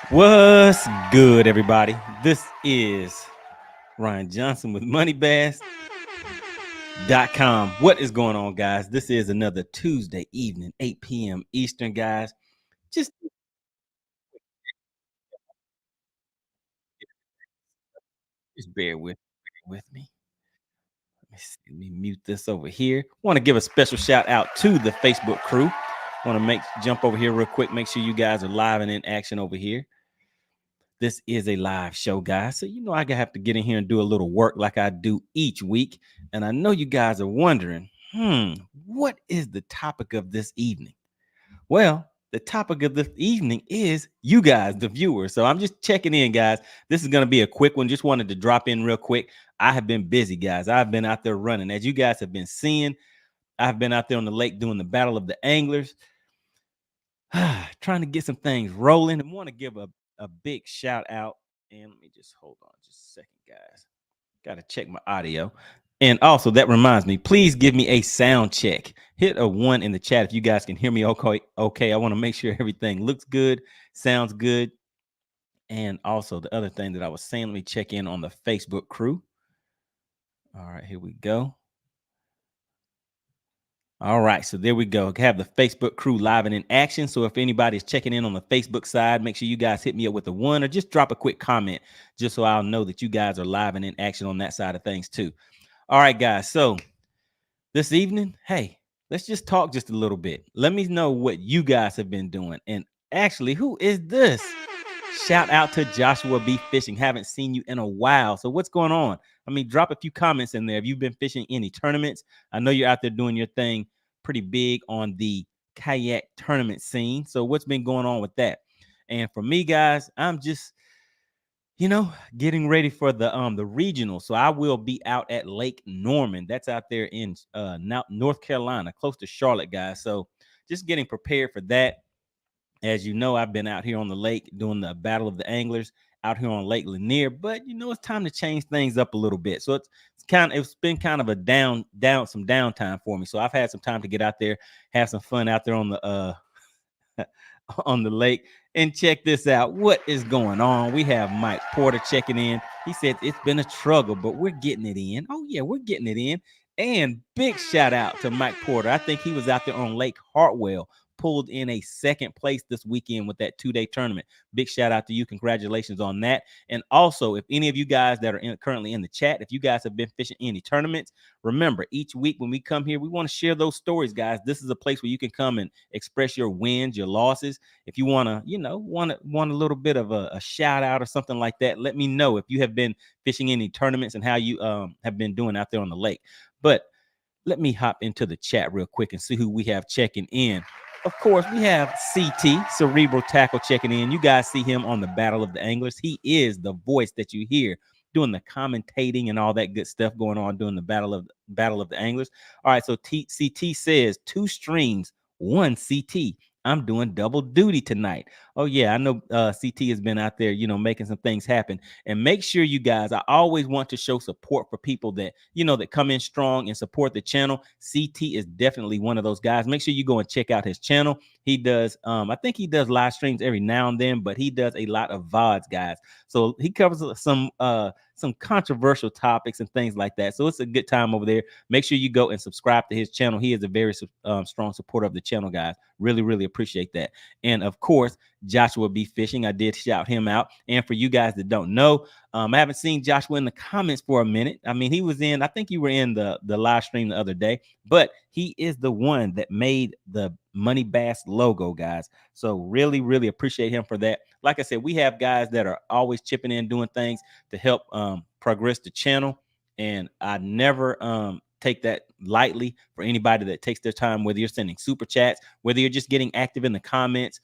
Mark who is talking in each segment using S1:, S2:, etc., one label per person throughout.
S1: What's good, everybody? This is Ryan Johnson with MoneyBass.com. What is going on, guys? This is another Tuesday evening, 8 p.m. Eastern, guys. Just bear with me. Let me mute this over here. Want to give a special shout out to the Facebook crew. Want to jump over here real quick. Make sure you guys are live and in action over here. This is a live show, guys. So, I have to get in here and do a little work like I do each week. And I know you guys are wondering, what is the topic of this evening? Well, the topic of this evening is you guys, the viewers. So I'm just checking in, guys. This is going to be a quick one. Just wanted to drop in real quick. I have been busy, guys. I've been out there running. As you guys have been seeing, I've been out there on the lake doing the Battle of the Anglers, trying to get some things rolling, and want to give a big shout out. And let me just hold on just a second, guys. Got to check my audio. And also, that reminds me, please give me a sound check. Hit a 1 in the chat if you guys can hear me okay. I want to make sure everything looks good, sounds good. And also, the other thing that I was saying, let me check in on the Facebook crew. All right, here we go. All right, so there we go. Have the Facebook crew live and in action. So if anybody's checking in on the Facebook side, make sure you guys hit me up with a 1 or just drop a quick comment just so I'll know that you guys are live and in action on that side of things too. All right, guys. So this evening, hey, let's just talk just a little bit. Let me know what you guys have been doing. And actually, who is this? Shout out to Joshua B. Fishing. Haven't seen you in a while. So what's going on? I mean, drop a few comments in there. Have you been fishing any tournaments? I know you're out there doing your thing pretty big on the kayak tournament scene. So what's been going on with that? And for me, guys, I'm just getting ready for the regional. So I will be out at Lake Norman. That's out there in North Carolina, close to Charlotte, guys. So just getting prepared for that. As you know, I've been out here on the lake doing the Battle of the Anglers out here on Lake Lanier, but it's time to change things up a little bit. So it's been kind of a some downtime for me. So I've had some time to get out there, have some fun out there on the on the lake. And check this out. What is going on? We have Mike Porter checking in. He said it's been a struggle, but we're getting it in. Oh, yeah, we're getting it in. And big shout out to Mike Porter. I think he was out there on Lake Hartwell, pulled in a second place this weekend with that 2-day tournament. Big shout out to you. Congratulations on that. And also, if any of you guys that are currently in the chat, if you guys have been fishing any tournaments, remember, each week when we come here, we want to share those stories, guys. This is a place where you can come and express your wins, your losses. If you want to, want a little bit of a shout out or something like that, let me know if you have been fishing any tournaments and how you have been doing out there on the lake. But let me hop into the chat real quick and see who we have checking in. Of course, we have CT, Cerebral Tackle, checking in. You guys see him on the Battle of the Anglers. He is the voice that you hear doing the commentating and all that good stuff going on during the Battle of the Anglers. All right, so CT says 2 streams, 1 CT. I'm doing double duty tonight. Oh, yeah, I know CT has been out there, making some things happen. And make sure you guys, I always want to show support for people that, that come in strong and support the channel. CT is definitely one of those guys. Make sure you go and check out his channel. He does, I think he does live streams every now and then, but he does a lot of VODs, guys. So he covers some controversial topics and things like that. So it's a good time over there. Make sure you go and subscribe to his channel. He is a very strong supporter of the channel, guys. Really, really appreciate that. And of course, Joshua B. Fishing, I did shout him out. And for you guys that don't know, I haven't seen Joshua in the comments for a minute. I mean, I think you were in the live stream the other day, but he is the one that made the Money Bass logo, guys. So really, really appreciate him for that. Like I said, we have guys that are always chipping in, doing things to help progress the channel. And I never take that lightly for anybody that takes their time, whether you're sending super chats, whether you're just getting active in the comments.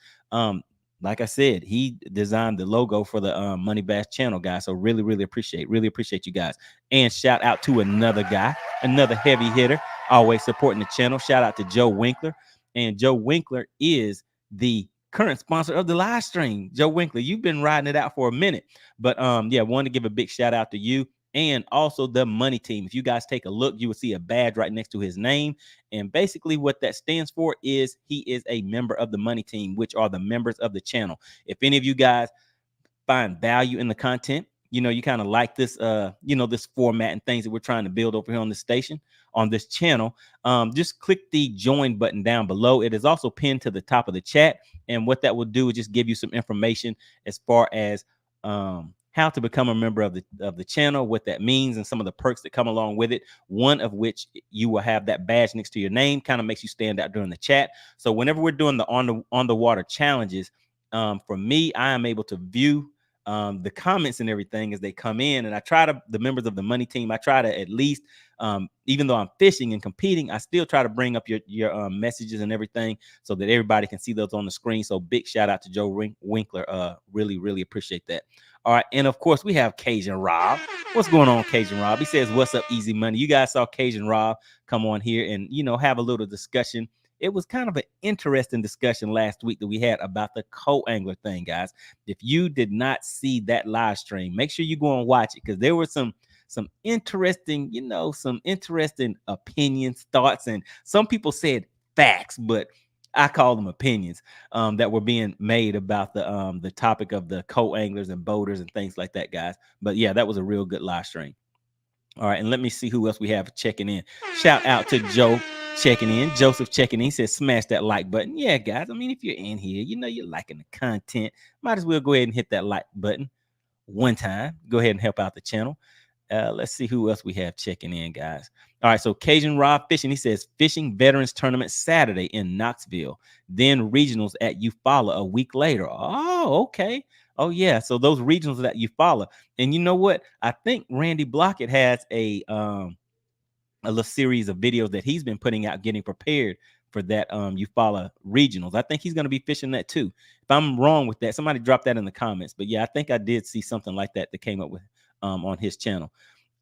S1: Like I said, he designed the logo for the Money Bass channel, guys. So really, really appreciate you guys. And shout out to another guy, another heavy hitter, always supporting the channel. Shout out to Joe Winkler. And Joe Winkler is the current sponsor of the live stream. Joe Winkler, you've been riding it out for a minute. But yeah, wanted to give a big shout out to you. and also the money team. If you guys take a look, you will see a badge right next to his name. And basically what that stands for is he is a member of the money team, which are the members of the channel. If any of you guys find value in the content, you kind of like this, this format and things that we're trying to build over here on this station, on this channel, just click the join button down below. It is also pinned to the top of the chat. And what that will do is just give you some information as far as how to become a member of the channel, what that means, and some of the perks that come along with it. One of which, you will have that badge next to your name, kind of makes you stand out during the chat. So whenever we're doing the on the water challenges, for me, I am able to view the comments and everything as they come in, and I try to, the members of the money team, I try to at least, even though I'm fishing and competing, I still try to bring up your messages and everything so that everybody can see those on the screen. So big shout out to Joe Winkler. Really appreciate that. All right, and of course we have Cajun Rob. What's going on, Cajun Rob? He says, what's up, Easy Money? You guys saw Cajun Rob come on here and have a little discussion. It was kind of an interesting discussion last week that we had about the co-angler thing, guys. If you did not see that live stream, make sure you go and watch it, because there were some interesting, some interesting opinions, thoughts, and some people said facts, but I call them opinions, that were being made about the topic of the co-anglers and boaters and things like that, guys. But yeah, that was a real good live stream. All right, and let me see who else we have checking in. Shout out to Joe checking in. Joseph checking in. He says, smash that like button. Yeah, guys. I mean, if you're in here, you're liking the content, might as well go ahead and hit that like button one time. Go ahead and help out the channel. Let's see who else we have checking in, guys. All right, so Cajun Rob Fishing, he says, Fishing Veterans Tournament Saturday in Knoxville, then regionals at Eufaula a week later. Oh, okay. Oh, yeah. So those regionals that Eufaula. And you know what? I think Randy Blockett has a little series of videos that he's been putting out, getting prepared for that Eufaula regionals. I think he's going to be fishing that too. If I'm wrong with that, somebody drop that in the comments. But yeah, I think I did see something like that came up with on his channel.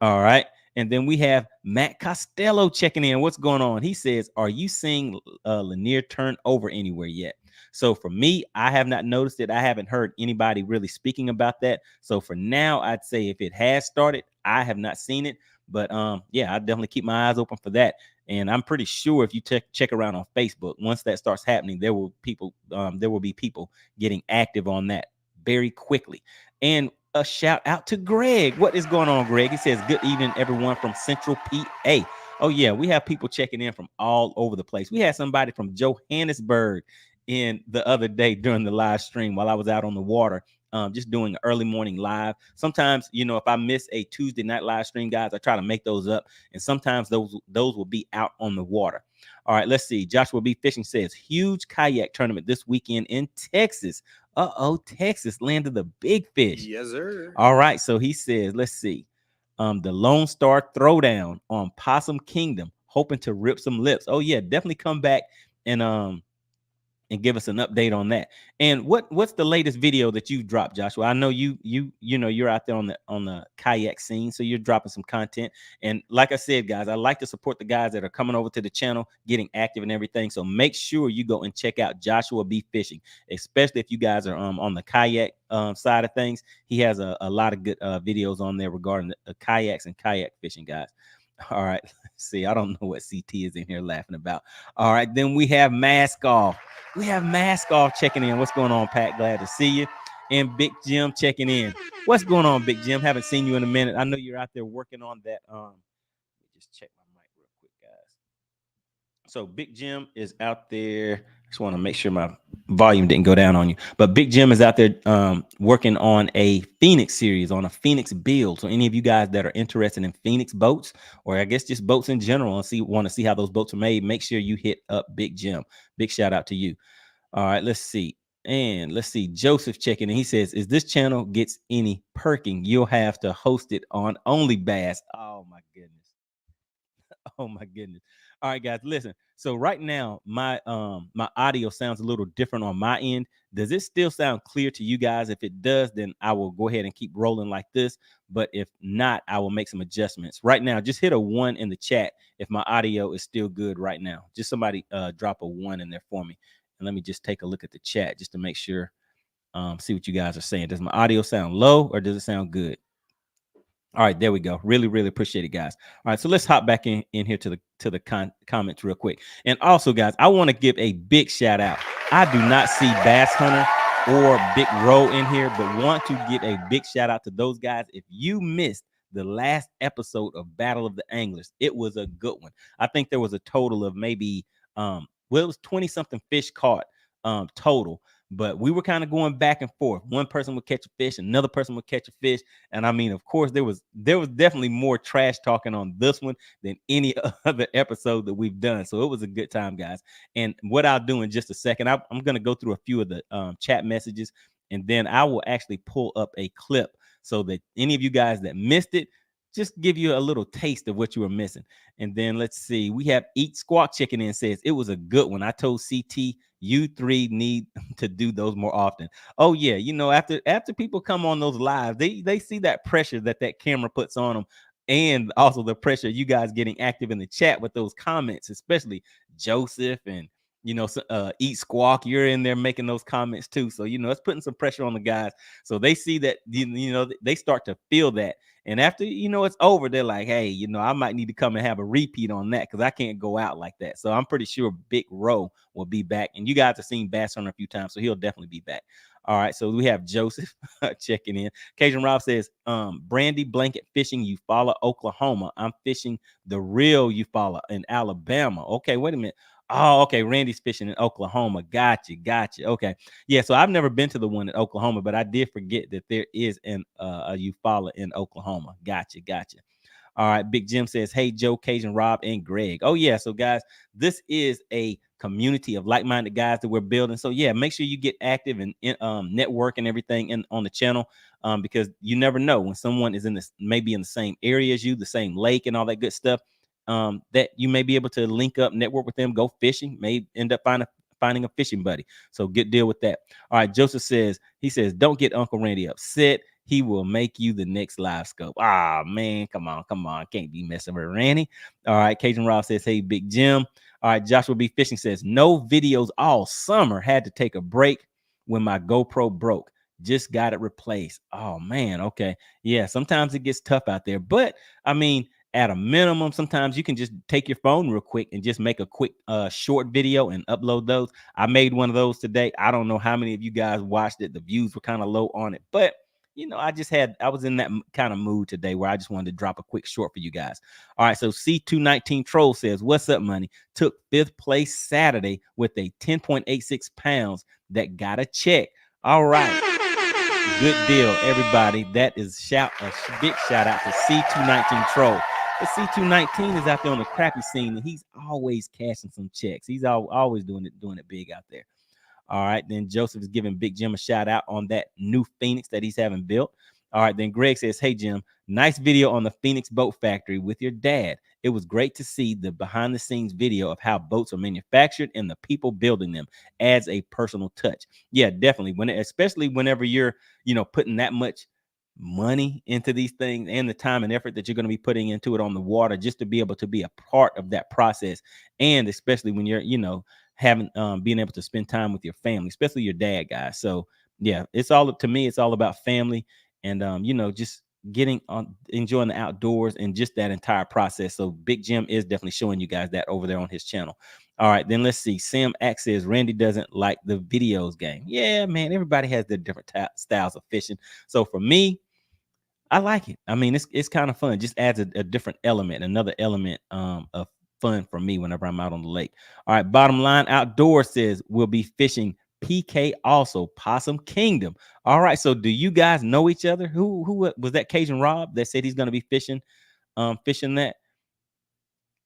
S1: All right. And then we have Matt Costello checking in. What's going on? He says, are you seeing Lanier turn over anywhere yet? So for me, I have not noticed it. I haven't heard anybody really speaking about that. So for now, I'd say if it has started, I have not seen it. But yeah, I definitely keep my eyes open for that. And I'm pretty sure if you check around on Facebook, once that starts happening, there will be people getting active on that very quickly. And a shout out to Greg. What is going on, Greg? He says, good evening, everyone from Central PA. Oh, yeah, we have people checking in from all over the place. We had somebody from Johannesburg in the other day during the live stream while I was out on the water, just doing an early morning live. Sometimes, if I miss a Tuesday night live stream, guys, I try to make those up. And sometimes those will be out on the water. All right, let's see. Joshua B. Fishing says, huge kayak tournament this weekend in Texas. Texas landed the big fish.
S2: Yes, sir.
S1: All right, so he says, let's see. The Lone Star Throwdown on Possum Kingdom, hoping to rip some lips. Oh, yeah, definitely come back and give us an update on that. And what's the latest video that you've dropped, Joshua? I know you're out there on the kayak scene, so you're dropping some content. And like I said, guys, I like to support the guys that are coming over to the channel, getting active and everything. So make sure you go and check out Joshua B. Fishing, especially if you guys are on the kayak side of things. He has a lot of good videos on there regarding the kayaks and kayak fishing, guys. All right, let's see. I don't know what CT is in here laughing about. All right, then we have Mask Off. We have Mask Off checking in. What's going on, Pat? Glad to see you. And Big Jim checking in. What's going on, Big Jim? Haven't seen you in a minute. I know you're out there working on that. Let me just check my mic real quick, guys. So Big Jim is out there. Just want to make sure my volume didn't go down on you. But Big Jim is out there working on a Phoenix series, on a Phoenix build. So any of you guys that are interested in Phoenix boats, or I guess just boats in general, and want to see how those boats are made, make sure you hit up Big Jim. Big shout out to you. All right, let's see. And let's see. Joseph checking in. He says, if this channel gets any perking, you'll have to host it on Only Bass. Oh, my goodness. Oh my goodness. All right, guys, listen. So right now, my audio sounds a little different on my end. Does it still sound clear to you guys? If it does, then I will go ahead and keep rolling like this. But if not, I will make some adjustments. Right now, just hit a 1 in the chat if my audio is still good right now. Just somebody drop a 1 in there for me. And let me just take a look at the chat just to make sure, see what you guys are saying. Does my audio sound low or does it sound good? All right, there we go. Really, really appreciate it, guys. All right, so let's hop back in here to the comments real quick. And also, guys, I want to give a big shout out. I do not see Bass Hunter or Big Row in here, but want to give a big shout out to those guys. If you missed the last episode of Battle of the Anglers, it was a good one. I think there was a total of maybe well, it was 20 something fish caught total, but we were kind of going back and forth. One person would catch a fish, another person would catch a fish, and I mean, of course, there was definitely more trash talking on this one than any other episode that we've done. So it was a good time, guys. And what I'll do in just a second, I'm going to go through a few of the chat messages, and then I will actually pull up a clip so that any of you guys that missed it, just give you a little taste of what you were missing. And then let's see, we have Eat Squawk Chicken in says it was a good one. I told CT you three need to do those more often. Oh yeah, after people come on those lives, they see that pressure that camera puts on them, and also the pressure you guys getting active in the chat with those comments, especially Joseph and Eat Squawk. You're in there making those comments too, so it's putting some pressure on the guys. So they see that they start to feel that, and after it's over, they're like, hey, I might need to come and have a repeat on that because I can't go out like that. So I'm pretty sure Big Row will be back, and you guys have seen Bass Hunter a few times, so he'll definitely be back. All right, so we have Joseph checking in. Cajun Rob says, Brandy Blanket Fishing, Eufaula, Oklahoma. I'm fishing the real Eufaula in Alabama. Okay, wait a minute. Oh, okay. Randy's fishing in Oklahoma. Gotcha. Okay. Yeah. So I've never been to the one in Oklahoma, but I did forget that there is a Eufaula in Oklahoma. Gotcha. All right. Big Jim says, hey, Joe, Cajun, Rob, and Greg. Oh, yeah. So, guys, this is a community of like-minded guys that we're building. So, yeah, make sure you get active and network and everything on the channel, because you never know when someone is maybe in the same area as you, the same lake and all that good stuff, that you may be able to link up, network with them, go fishing, may end up finding a fishing buddy. So good deal with that. All right. Joseph says, don't get Uncle Randy upset. He will make you the next live scope. Ah, man, come on. Can't be messing with Randy. All right. Cajun Rob says, hey, Big Jim. All right. Joshua B. Fishing says, no videos all summer. Had to take a break when my GoPro broke. Just got it replaced. Oh, man. Okay. Yeah, sometimes it gets tough out there. But, I mean, at a minimum, sometimes you can just take your phone real quick and just make a quick short video and upload those. I made one of those today. I don't know how many of you guys watched it. The views were kind of low on it, but I was in that kind of mood today where I just wanted to drop a quick short for you guys. All right. So C219 Troll says, what's up, money? Took 5th place Saturday with a 10.86 pounds that got a check. All right. Good deal, everybody. That is a big shout out to C219 Troll. But C219 is out there on the crappy scene, and he's always cashing some checks. He's always doing it big out there. All right. Then Joseph is giving Big Jim a shout out on that new Phoenix that he's having built. All right. Then Greg says, hey, Jim, nice video on the Phoenix Boat Factory with your dad. It was great to see the behind the scenes video of how boats are manufactured and the people building them. Adds a personal touch. Yeah, definitely. Especially whenever you're, putting that much money into these things and the time and effort that you're going to be putting into it on the water, just to be able to be a part of that process. And especially when you're, having being able to spend time with your family, especially your dad, guys. So yeah, it's all up to me. It's all about family and just getting on, enjoying the outdoors and just that entire process. So Big Jim is definitely showing you guys that over there on his channel. All right, then let's see. Sam Axe says Randy doesn't like the videos game. Yeah, man, everybody has their different styles of fishing. So for me, I like it. I mean, it's kind of fun. Just adds a different element, another element of fun for me whenever I'm out on the lake. All right, Bottom Line Outdoors says we'll be fishing PK also, Possum Kingdom. All right, so do you guys know each other? Who was that? Cajun Rob that said he's going to be fishing that?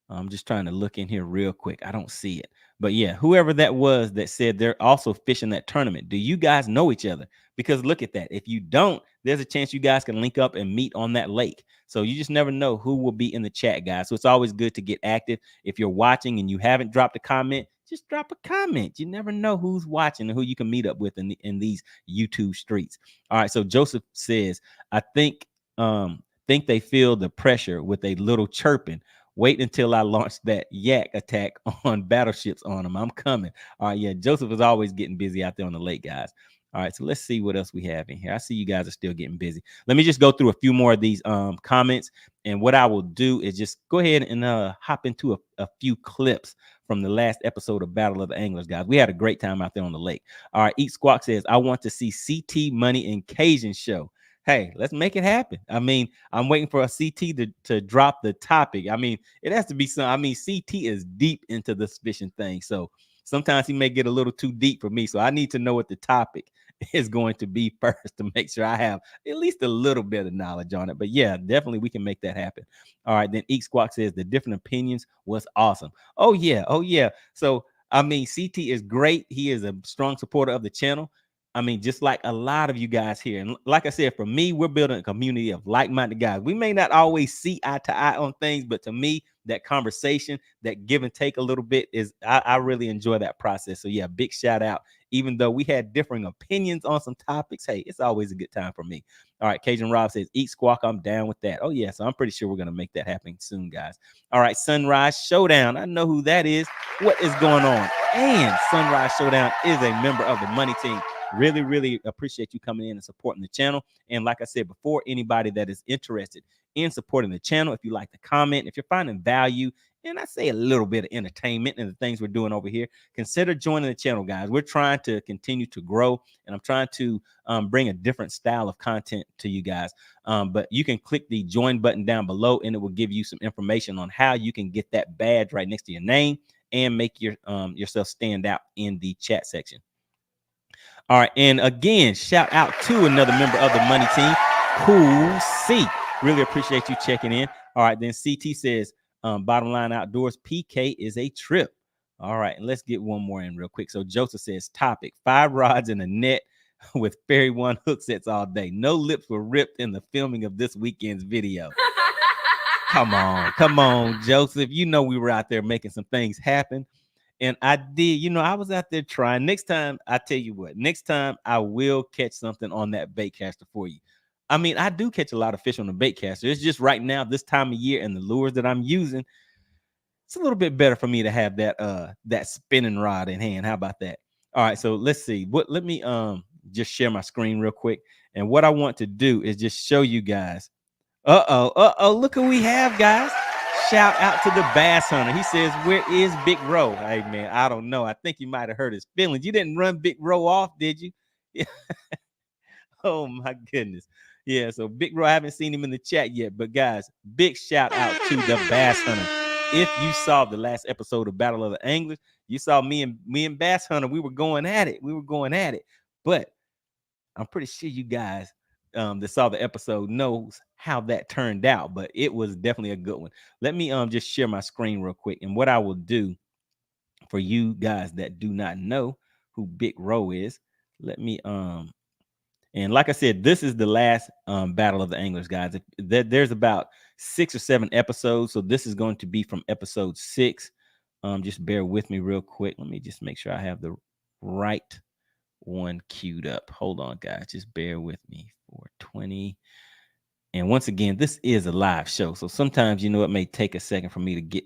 S1: I'm just trying to look in here real quick. I don't see it. But yeah, whoever that was that said they're also fishing that tournament. Do you guys know each other? Because look at that. If you don't, there's a chance you guys can link up and meet on that lake. So you just never know who will be in the chat, guys. So it's always good to get active. If you're watching and you haven't dropped a comment, just drop a comment. You never know who's watching and who you can meet up with in these YouTube streets. All right. So Joseph says, I think they feel the pressure with a little chirping. Wait until I launch that yak attack on battleships on them. I'm coming. All right, yeah. Joseph is always getting busy out there on the lake, guys. All right, so let's see what else we have in here. I see you guys are still getting busy. Let me just go through a few more of these comments. And what I will do is just go ahead and hop into a few clips from the last episode of Battle of the Anglers, guys. We had a great time out there on the lake. All right, Eat Squawk says, I want to see CT Money and Cajun show. Hey, let's make it happen. I mean, I'm waiting for a CT to drop the topic. I mean, it has to be some. I mean, CT is deep into this fishing thing. So sometimes he may get a little too deep for me. So I need to know what the topic is going to be first to make sure I have at least a little bit of knowledge on it. But yeah, definitely we can make that happen. All right. Then Eek Squawk says the different opinions was awesome. Oh, yeah. Oh, yeah. So, I mean, CT is great. He is a strong supporter of the channel. I mean, just like a lot of you guys here. And like I said, for me, we're building a community of like-minded guys. We may not always see eye to eye on things, but to me, that conversation, that give and take a little bit is, I really enjoy that process. So yeah, big shout out. Even though we had differing opinions on some topics, hey, it's always a good time for me. All right, Cajun Rob says, Eat Squawk, I'm down with that. Oh yeah, so I'm pretty sure we're going to make that happen soon, guys. All right, Sunrise Showdown. I know who that is. What is going on? And Sunrise Showdown is a member of the Money Team. Really appreciate you coming in and supporting the channel. And like I said before, anybody that is interested in supporting the channel, if you like to comment, if you're finding value, and I say a little bit of entertainment in the things we're doing over here, consider joining the channel, guys. We're trying to continue to grow, and I'm trying to bring a different style of content to you guys. But you can click the join button down below, and it will give you some information on how you can get that badge right next to your name and make your yourself stand out in the chat section. All right, and again, shout out to another member of the Money Team, Cool C. Really appreciate you checking in. All right, then CT says, bottom line outdoors, PK is a trip. All right, and let's get one more in real quick. So Joseph says, topic, 5 rods in a net with Fairy One hook sets all day. No lips were ripped in the filming of this weekend's video. Come on, Joseph. You know we were out there making some things happen. And I did, I was out there trying. Next time, I tell you what, next time I will catch something on that bait caster for you. I mean, I do catch a lot of fish on the bait caster. It's just right now, this time of year, and the lures that I'm using, it's a little bit better for me to have that spinning rod in hand. How about that? All right, so let's see. Let me just share my screen real quick. And what I want to do is just show you guys. Look who we have, guys. Shout out to the Bass Hunter. He says, where is Big Row? Hey, man, I don't know. I think you might have hurt his feelings. You didn't run Big Row off, did you? Oh, my goodness. Yeah, so Big Row, I haven't seen him in the chat yet. But, guys, big shout out to the Bass Hunter. If you saw the last episode of Battle of the Anglers, you saw me and Bass Hunter. We were going at it. But I'm pretty sure you guys that saw the episode knows how that turned out, but it was definitely a good one. Let me just share my screen real quick. And what I will do for you guys that do not know who Big Row is, let me and like I said, this is the last Battle of the Anglers, guys. There's about 6 or 7 episodes, so this is going to be from episode 6. Just bear with me real quick. Let me just make sure I have the right one queued up. Hold on, guys. Just bear with me. 420. And once again, this is a live show, so sometimes it may take a second for me to get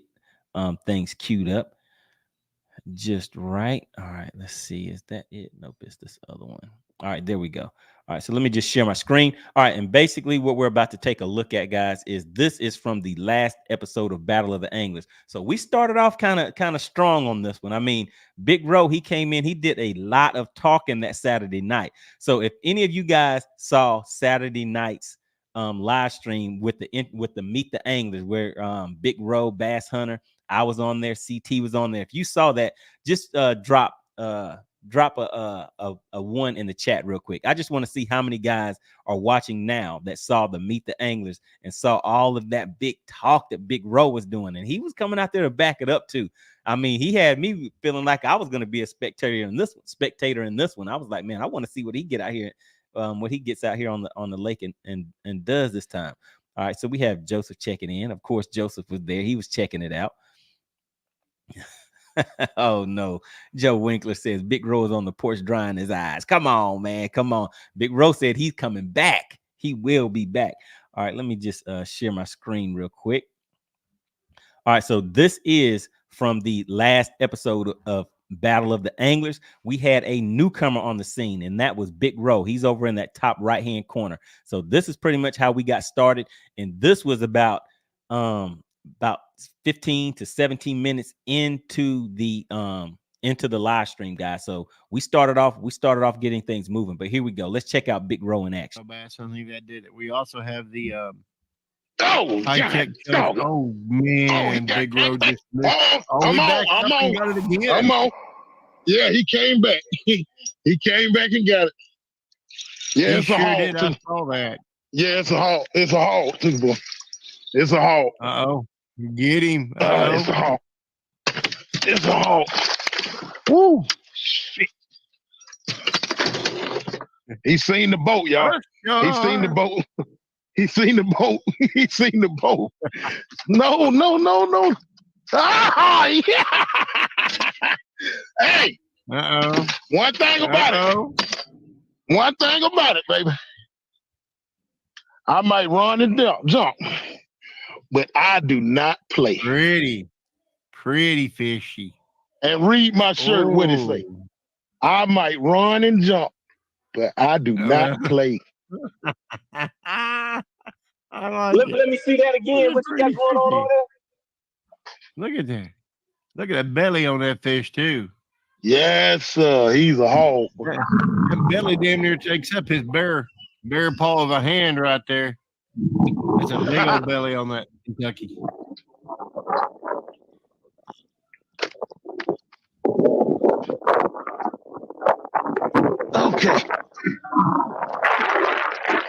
S1: things queued up just right. All right, let's see. Is that it? Nope, it's this other one. All right, there we go. All right, so let me just share my screen. All right, and basically what we're about to take a look at, guys, is this is from the last episode of Battle of the Anglers. So we started off kind of strong on this one. I mean, Big Row, he came in, he did a lot of talking that Saturday night. So if any of you guys saw Saturday night's live stream with the Meet the Anglers, where Big Row, Bass Hunter, I was on there, CT was on there. If you saw that, just drop a one in the chat real quick. I just want to see how many guys are watching now that saw the Meet the Anglers and saw all of that big talk that Big Row was doing. And he was coming out there to back it up too. I mean, he had me feeling like I was going to be a spectator in this one. I was like, man, I want to see what he get out here, what he gets out here on the lake and does this time. All right, so we have Joseph checking in. Of course, Joseph was there. He was checking it out. Oh no, Joe Winkler says Big Row is on the porch drying his eyes. Come on, man, come on. Big Row said he's coming back. He will be back. All right, let me just share my screen real quick. All right, so this is from the last episode of Battle of the Anglers, we had a newcomer on the scene, and that was Big Row. He's over in that top right-hand corner. So this is pretty much how we got started. And this was about 15 to 17 minutes into the live stream, guys. So we started off getting things moving. But here we go. Let's check out Big Row in action.
S2: Something that did it. We also have the
S3: high-tech
S2: oh man, Big Row just missed.
S3: I'm on.
S2: Got it again.
S3: I'm on. Yeah, he came back. He came back and got it. Yeah,
S2: He
S3: it's a
S2: sure
S3: hog.
S2: did. I saw that.
S3: Yeah, it's a hog. It's a hog, too, boy. It's a hog.
S2: Uh-oh. Get him.
S3: It's a hog. It's a hog. Woo. Shit. He seen the boat, y'all. He seen the boat. He seen the boat. He seen the boat. No. Ah, yeah. Hey.
S2: Uh-oh.
S3: One thing about it, baby. I might run and jump, but I do not play.
S2: Pretty fishy.
S3: And read my shirt. What it say? I might run and jump, but I do not play.
S2: I like
S1: Let me see that again. What you got going on over there?
S2: Look at that. Look at that belly on that fish, too.
S3: Yes, sir. He's a hog.
S2: That belly damn near takes up his bare paw of a hand right there. That's a big old belly on that Kentucky.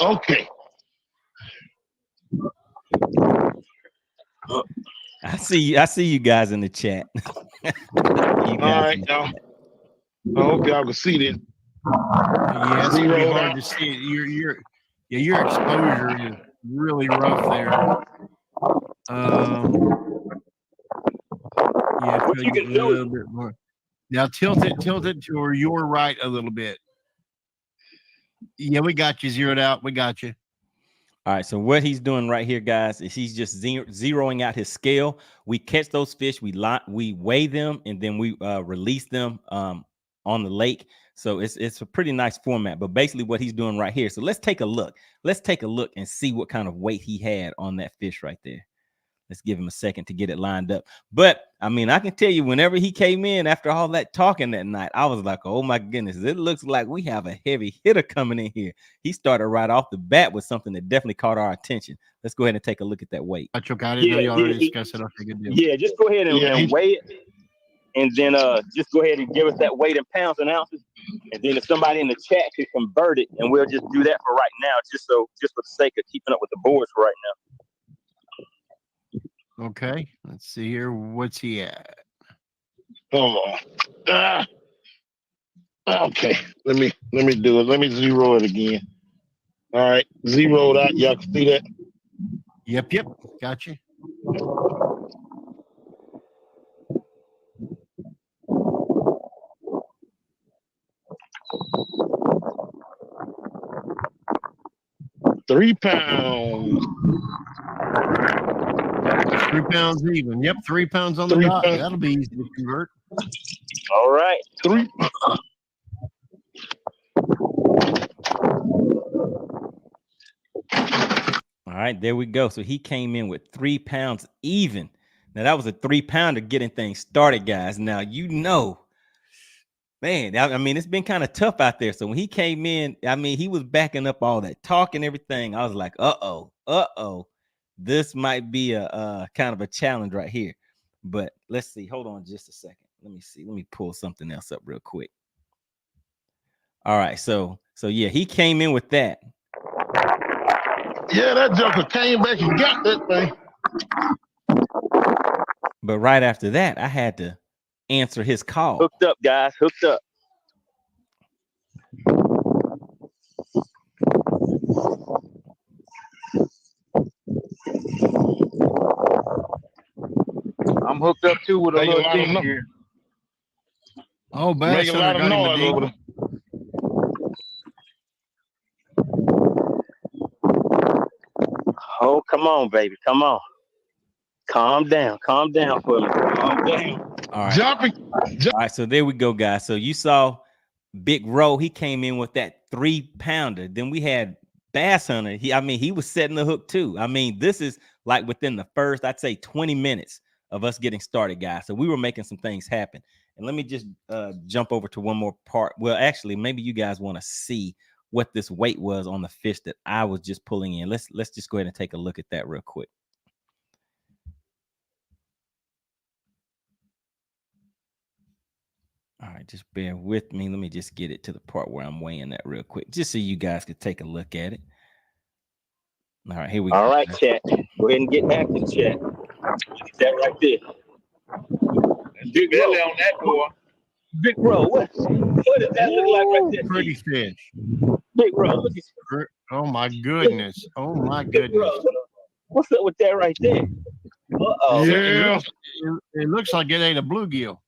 S3: Okay.
S1: I see you guys in the chat.
S3: All right, y'all. I hope y'all can see this.
S2: Yeah, it's gonna be hard to see it. Your exposure is really rough there. You can a little bit more. Now tilt it to your right a little bit. Yeah, we got you zeroed out. We got you.
S1: All right, so what he's doing right here, guys, is he's just zeroing out his scale. We catch those fish, we weigh them, and then we release them on the lake. So it's a pretty nice format. But basically what he's doing right here. So let's take a look. Let's take a look and see what kind of weight he had on that fish right there. Let's give him a second to get it lined up. But I mean, I can tell you, whenever he came in after all that talking that night, I was like, oh my goodness, it looks like we have a heavy hitter coming in here. He started right off the bat with something that definitely caught our attention. Let's go ahead and take a look at that weight.
S2: I didn't know you already discussed it. Okay, good deal.
S1: Yeah, just go ahead and weigh it. And then just go ahead and give us that weight in pounds and ounces. And then if somebody in the chat could convert it, and we'll just do that for right now, just for the sake of keeping up with the boards right now.
S2: Okay, let's see here. What's he at?
S3: Hold on. Okay, let me do it. Let me zero it again. All right, zeroed out. Y'all can see that?
S2: Yep. Gotcha.
S3: £3 pounds.
S2: 3 pounds even. Yep, 3 pounds on the dot. That'll be easy to convert.
S1: All right.
S3: 3.
S1: All right, there we go. So he came in with 3 pounds even. Now that was a 3-pounder getting things started, guys. Now man, I mean, it's been kind of tough out there. So when he came in, I mean, he was backing up all that talk and everything. I was like, uh-oh. This might be a kind of a challenge right here. But let's see. Hold on just a second. Let me see. Let me pull something else up real quick. All right. So yeah, he came in with that.
S3: Yeah, that joker came back and got that thing.
S1: But right after that, I had to answer his call.
S4: Hooked up, guys. Hooked up. I'm hooked up too with a little thing here.
S2: Oh,
S3: Making a lot of noise over there.
S4: Oh, come on, baby. Come on. Calm down. Calm down for me. Calm down.
S1: All right.
S3: Jumping.
S1: All right, so there we go, guys. So you saw Big Row. He came in with that 3-pounder. Then we had BassHunter. He was setting the hook too. I mean, this is like within the first, I'd say 20 minutes of us getting started, guys. So we were making some things happen. And let me just jump over to one more part. Well, actually, maybe you guys want to see what this weight was on the fish that I was just pulling in. Let's just go ahead and take a look at that real quick. All right, just bear with me. Let me just get it to the part where I'm weighing that real quick, just so you guys could take a look at it. All right, here we go.
S4: All right, chat. Go ahead and get active, chat. Look at that right there. Big belly on that boy. Big Row. What does that look like right there?
S2: Pretty fish.
S4: Big Row. Look at
S2: Oh my goodness. Oh my goodness.
S4: What's up with that right there? Uh-oh.
S3: Yeah.
S2: It looks like it ate a bluegill.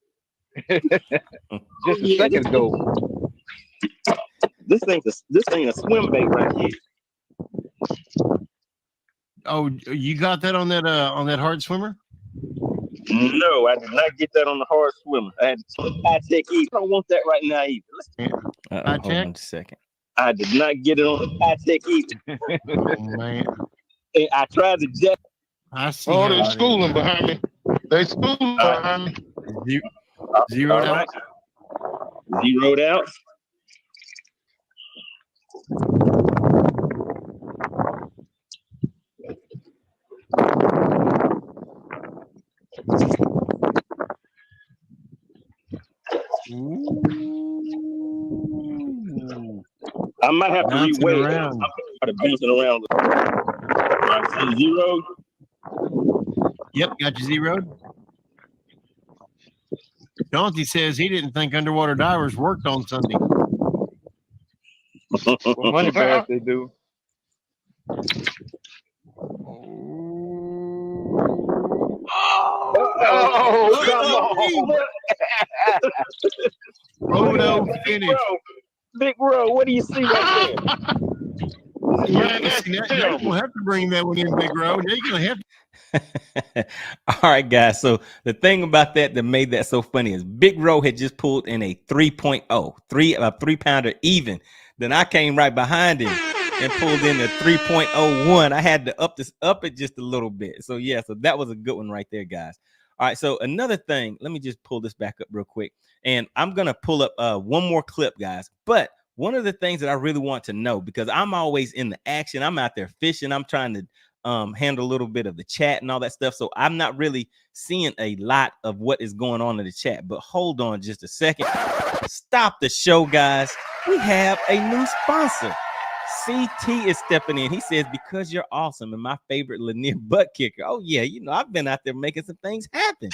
S4: Just a second ago. This ain't a swim bait right here.
S2: Oh, you got that on that hard swimmer?
S4: No, I did not get that on the hard swimmer. I had to high tech either. I don't want that right now either.
S1: Hold on a second.
S4: I did not get it on the high tech either.
S2: Oh man.
S4: And I tried to jet.
S2: I see.
S3: Oh, they're schooling behind me. They schooling behind me.
S2: Zeroed out.
S4: Zeroed out. I might have to reweigh around. I'm bouncing around. Zero.
S2: Yep, got you zeroed. Chauncey says he didn't think underwater divers worked on Sunday.
S4: Well, money bags they do. Oh, come on.
S2: Roto finish.
S4: Big Row, what do you see right there?
S2: Man, you're gonna have to bring that one in, Big Row. You're gonna have to.
S1: All right, guys. So the thing about that made that so funny is Big Row had just pulled in a 3.0, 3-pounder even. Then I came right behind him and pulled in a 3.01. I had to up it just a little bit. So yeah, so that was a good one right there, guys. All right, so another thing, let me just pull this back up real quick. And I'm going to pull up one more clip, guys. But one of the things that I really want to know, because I'm always in the action, I'm out there fishing, I'm trying to handle a little bit of the chat and all that stuff. So I'm not really seeing a lot of what is going on in the chat. But hold on just a second. Stop the show, guys. We have a new sponsor. CT is stepping in. He says, because you're awesome and my favorite Lanier butt kicker. Oh, yeah. You know, I've been out there making some things happen.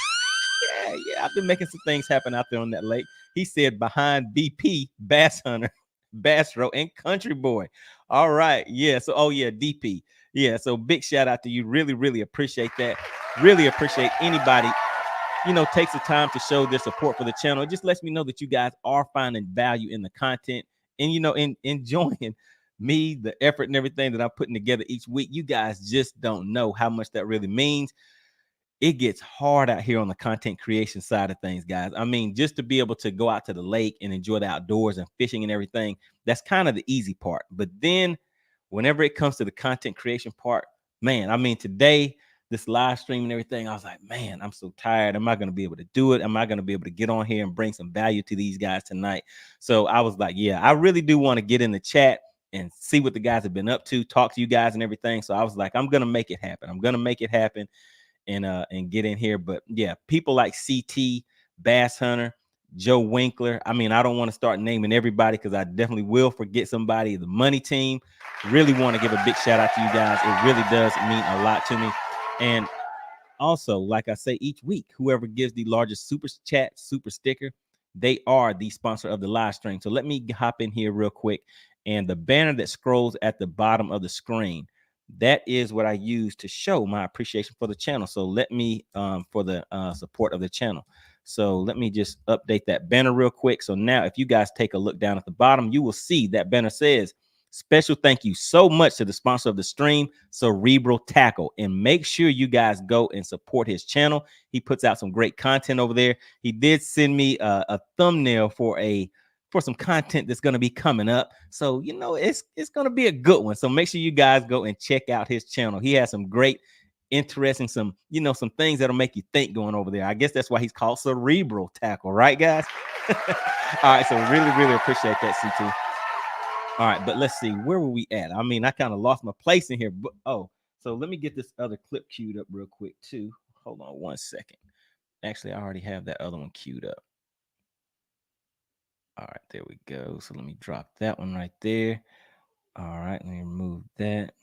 S1: Yeah. I've been making some things happen out there on that lake. He said, behind BP, BassHunter, Bass Row, and Country Boy. All right. Yeah. So, oh, yeah, DP. Yeah. So big shout out to you. Really, really appreciate that. Really appreciate anybody, you know, takes the time to show their support for the channel. It just lets me know that you guys are finding value in the content and, you know, enjoying me, the effort and everything that I'm putting together each week. You guys just don't know how much that really means. It gets hard out here on the content creation side of things, guys. I mean, just to be able to go out to the lake and enjoy the outdoors and fishing and everything, that's kind of the easy part. But then whenever it comes to the content creation part, man, I mean, today, this live stream and everything, I was like, man, I'm so tired. Am I going to be able to do it? Am I going to be able to get on here and bring some value to these guys tonight? So I was like, yeah, I really do want to get in the chat and see what the guys have been up to, talk to you guys and everything. So I was like, I'm going to make it happen. I'm going to make it happen and get in here. But yeah, people like CT, BassHunter, Joe Winkler. I mean, I don't want to start naming everybody because I definitely will forget somebody. The money team, really want to give a big shout out to you guys. It really does mean a lot to me. And also, like I say each week, whoever gives the largest super chat, super sticker, they are the sponsor of the live stream. So let me hop in here real quick. And the banner that scrolls at the bottom of the screen, that is what I use to show my appreciation for the channel. So let me, for the support of the channel. So let me just update that banner real quick. So now if you guys take a look down at the bottom, you will see that banner says, Special thank you so much to the sponsor of the stream, Cerebral Tackle. And make sure you guys go and support his channel. He puts out some great content over there. He did send me a thumbnail for some content that's going to be coming up. So, you know, it's going to be a good one. So make sure you guys go and check out his channel. He has some great, interesting, some things that'll make you think going over there. I guess that's why he's called Cerebral Tackle, right, guys? All right. So really appreciate that, CT. All right, but let's see, where were we at? I mean, I kind of lost my place in here. But so let me get this other clip queued up real quick too. Hold on one second. Actually, I already have that other one queued up. All right, there we go. So let me drop that one right there. All right, let me remove that.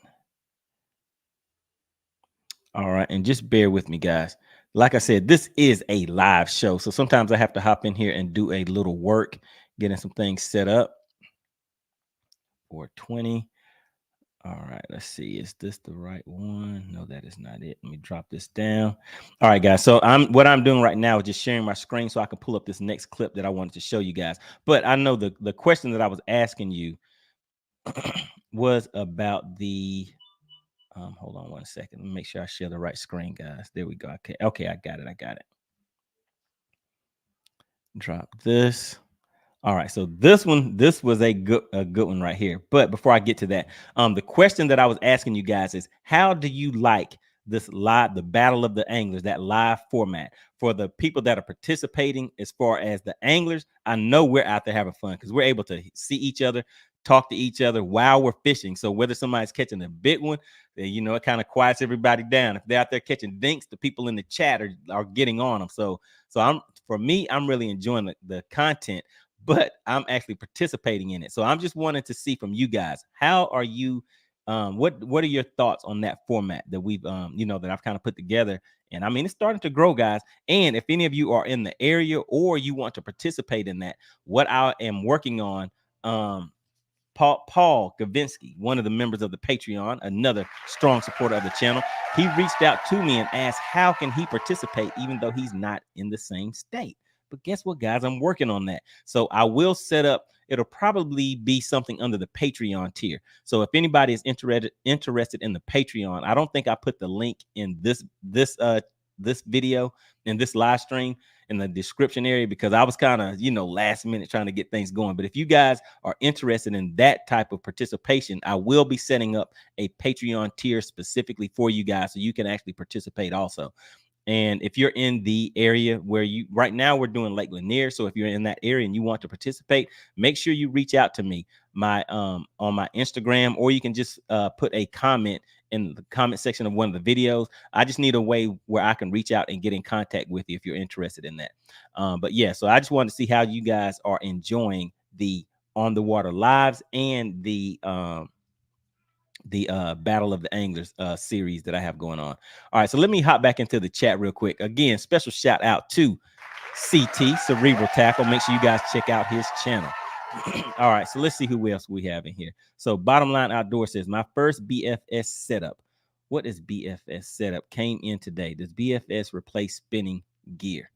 S1: All right, and just bear with me, guys. Like I said, this is a live show, so sometimes I have to hop in here and do a little work, getting some things set up. 420. All right, let's see. Is this the right one? No, that is not it. Let me drop this down. All right, guys. So what I'm doing right now is just sharing my screen so I can pull up this next clip that I wanted to show you guys. But I know the question that I was asking you was about the hold on one second. Let me make sure I share the right screen, guys. There we go. Okay, I got it. Drop this. All right, so this was a good one right here. But before I get to that, the question that I was asking you guys is, how do you like the Battle of the Anglers, that live format? For the people that are participating, as far as the anglers, I know we're out there having fun because we're able to see each other, talk to each other while we're fishing. So whether somebody's catching a big one, then, it kind of quiets everybody down. If they're out there catching dinks, the people in the chat are getting on them. So I'm really enjoying the content, but I'm actually participating in it. So I'm just wanting to see from you guys, how are you, what are your thoughts on that format that we've, that I've kind of put together? And I mean, it's starting to grow, guys. And if any of you are in the area or you want to participate in that, what I am working on, Paul Gavinsky, one of the members of the Patreon, another strong supporter of the channel, he reached out to me and asked how can he participate even though he's not in the same state. But guess what, guys? I'm working on that. So I will set up, it'll probably be something under the Patreon tier. So if anybody is interested in the Patreon, I don't think I put the link in this video, in this live stream, in the description area, because I was kind of, last minute trying to get things going. But if you guys are interested in that type of participation, I will be setting up a Patreon tier specifically for you guys so you can actually participate also. And if you're in the area where right now we're doing Lake Lanier. So if you're in that area and you want to participate, make sure you reach out to me on my Instagram, or you can just put a comment in the comment section of one of the videos. I just need a way where I can reach out and get in contact with you if you're interested in that. But yeah, so I just wanted to see how you guys are enjoying the On the Water lives and the Battle of the Anglers series that I have going on. All right, so let me hop back into the chat real quick. Again, special shout out to CT, Cerebral Tackle. Make sure you guys check out his channel. All right, so let's see who else we have in here. So Bottom Line Outdoor says, my first BFS setup. What is BFS setup? Came in today. Does BFS replace spinning gear?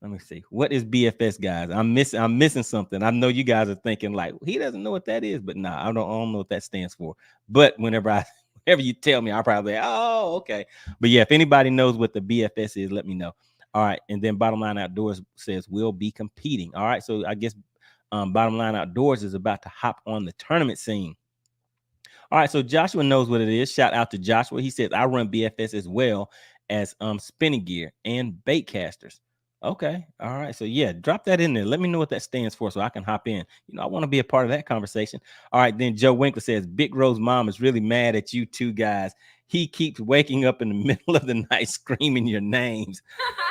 S1: Let me see. What is BFS, guys? I'm missing something. I know you guys are thinking like, he doesn't know what that is, but nah, I don't know what that stands for. But whenever you tell me, I'll probably, oh, okay. But yeah, if anybody knows what the BFS is, let me know. All right. And then Bottom Line Outdoors says we'll be competing. All right. So I guess Bottom Line Outdoors is about to hop on the tournament scene. All right, so Joshua knows what it is. Shout out to Joshua. He says I run BFS as well as spinning gear and bait casters. Okay, all right. So yeah, drop that in there. Let me know what that stands for so I can hop in. I want to be a part of that conversation. All right, then Joe Winkler says Big Row's mom is really mad at you two guys. He keeps waking up in the middle of the night screaming your names.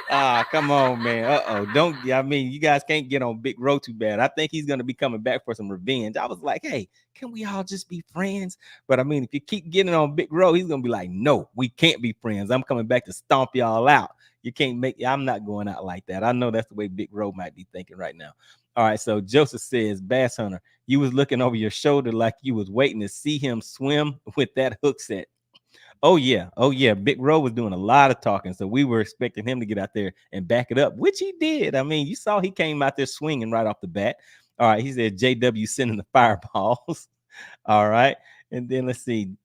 S1: Come on, man. I mean, you guys can't get on Big Row too bad. I think he's going to be coming back for some revenge. I was like, hey, can we all just be friends? But I mean, if you keep getting on Big Row, he's going to be like, no, we can't be friends. I'm coming back to stomp y'all out. You can't I'm not going out like that. I know that's the way Big Row might be thinking right now. All right, so Joseph says, Bass Hunter, you was looking over your shoulder like you was waiting to see him swim with that hook set. Oh yeah. Big Row was doing a lot of talking, so we were expecting him to get out there and back it up, which he did. I mean, you saw he came out there swinging right off the bat. All right, he said JW sending the fireballs. All right. And then let's see.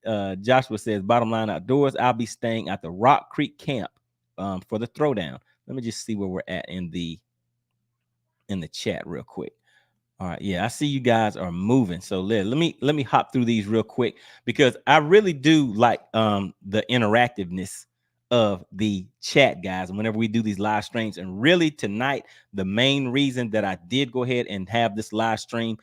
S1: Joshua says, bottom line outdoors, I'll be staying at the Rock Creek camp for the throwdown. Let me just see where we're at in the chat real quick. All right, yeah, I see you guys are moving. So let me hop through these real quick because I really do like the interactiveness of the chat, guys. And whenever we do these live streams, and really tonight, the main reason that I did go ahead and have this live stream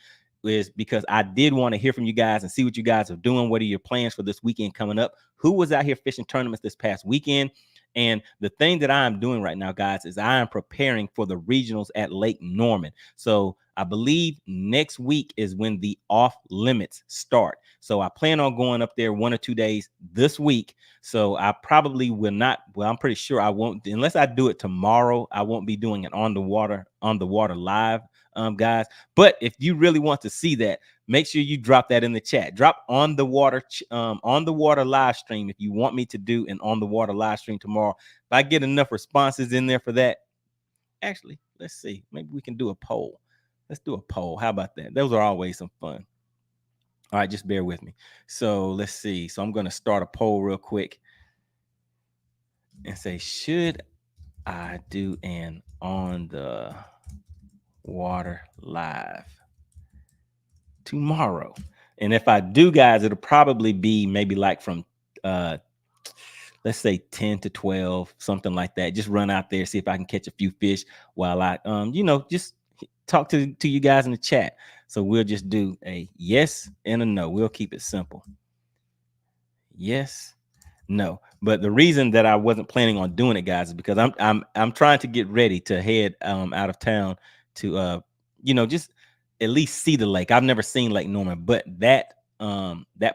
S1: is because I did want to hear from you guys and see what you guys are doing. What are your plans for this weekend coming up? Who was out here fishing tournaments this past weekend? And the thing that I'm doing right now, guys, is I am preparing for the regionals at Lake Norman. So I believe next week is when the off limits start. So I plan on going up there 1 or 2 days this week. So I probably will not. Well, I'm pretty sure I won't, unless I do it tomorrow. I won't be doing it on the water live, guys. But if you really want to see that, make sure you drop that in the chat. Drop on the water live stream if you want me to do an on the water live stream tomorrow. If I get enough responses in there for that, actually, let's see. Maybe we can do a poll. Let's do a poll. How about that? Those are always some fun. All right, just bear with me. So let's see. So I'm going to start a poll real quick and say, should I do an on the water live tomorrow? And if I do, guys, it'll probably be maybe like from let's say 10 to 12, something like that. Just run out there, see if I can catch a few fish while I just talk to you guys in the chat. So we'll just do a yes and a no. We'll keep it simple. Yes, no. But the reason that I wasn't planning on doing it, guys, is because I'm trying to get ready to head out of town to just at least see the lake. I've never seen Lake Norman, but that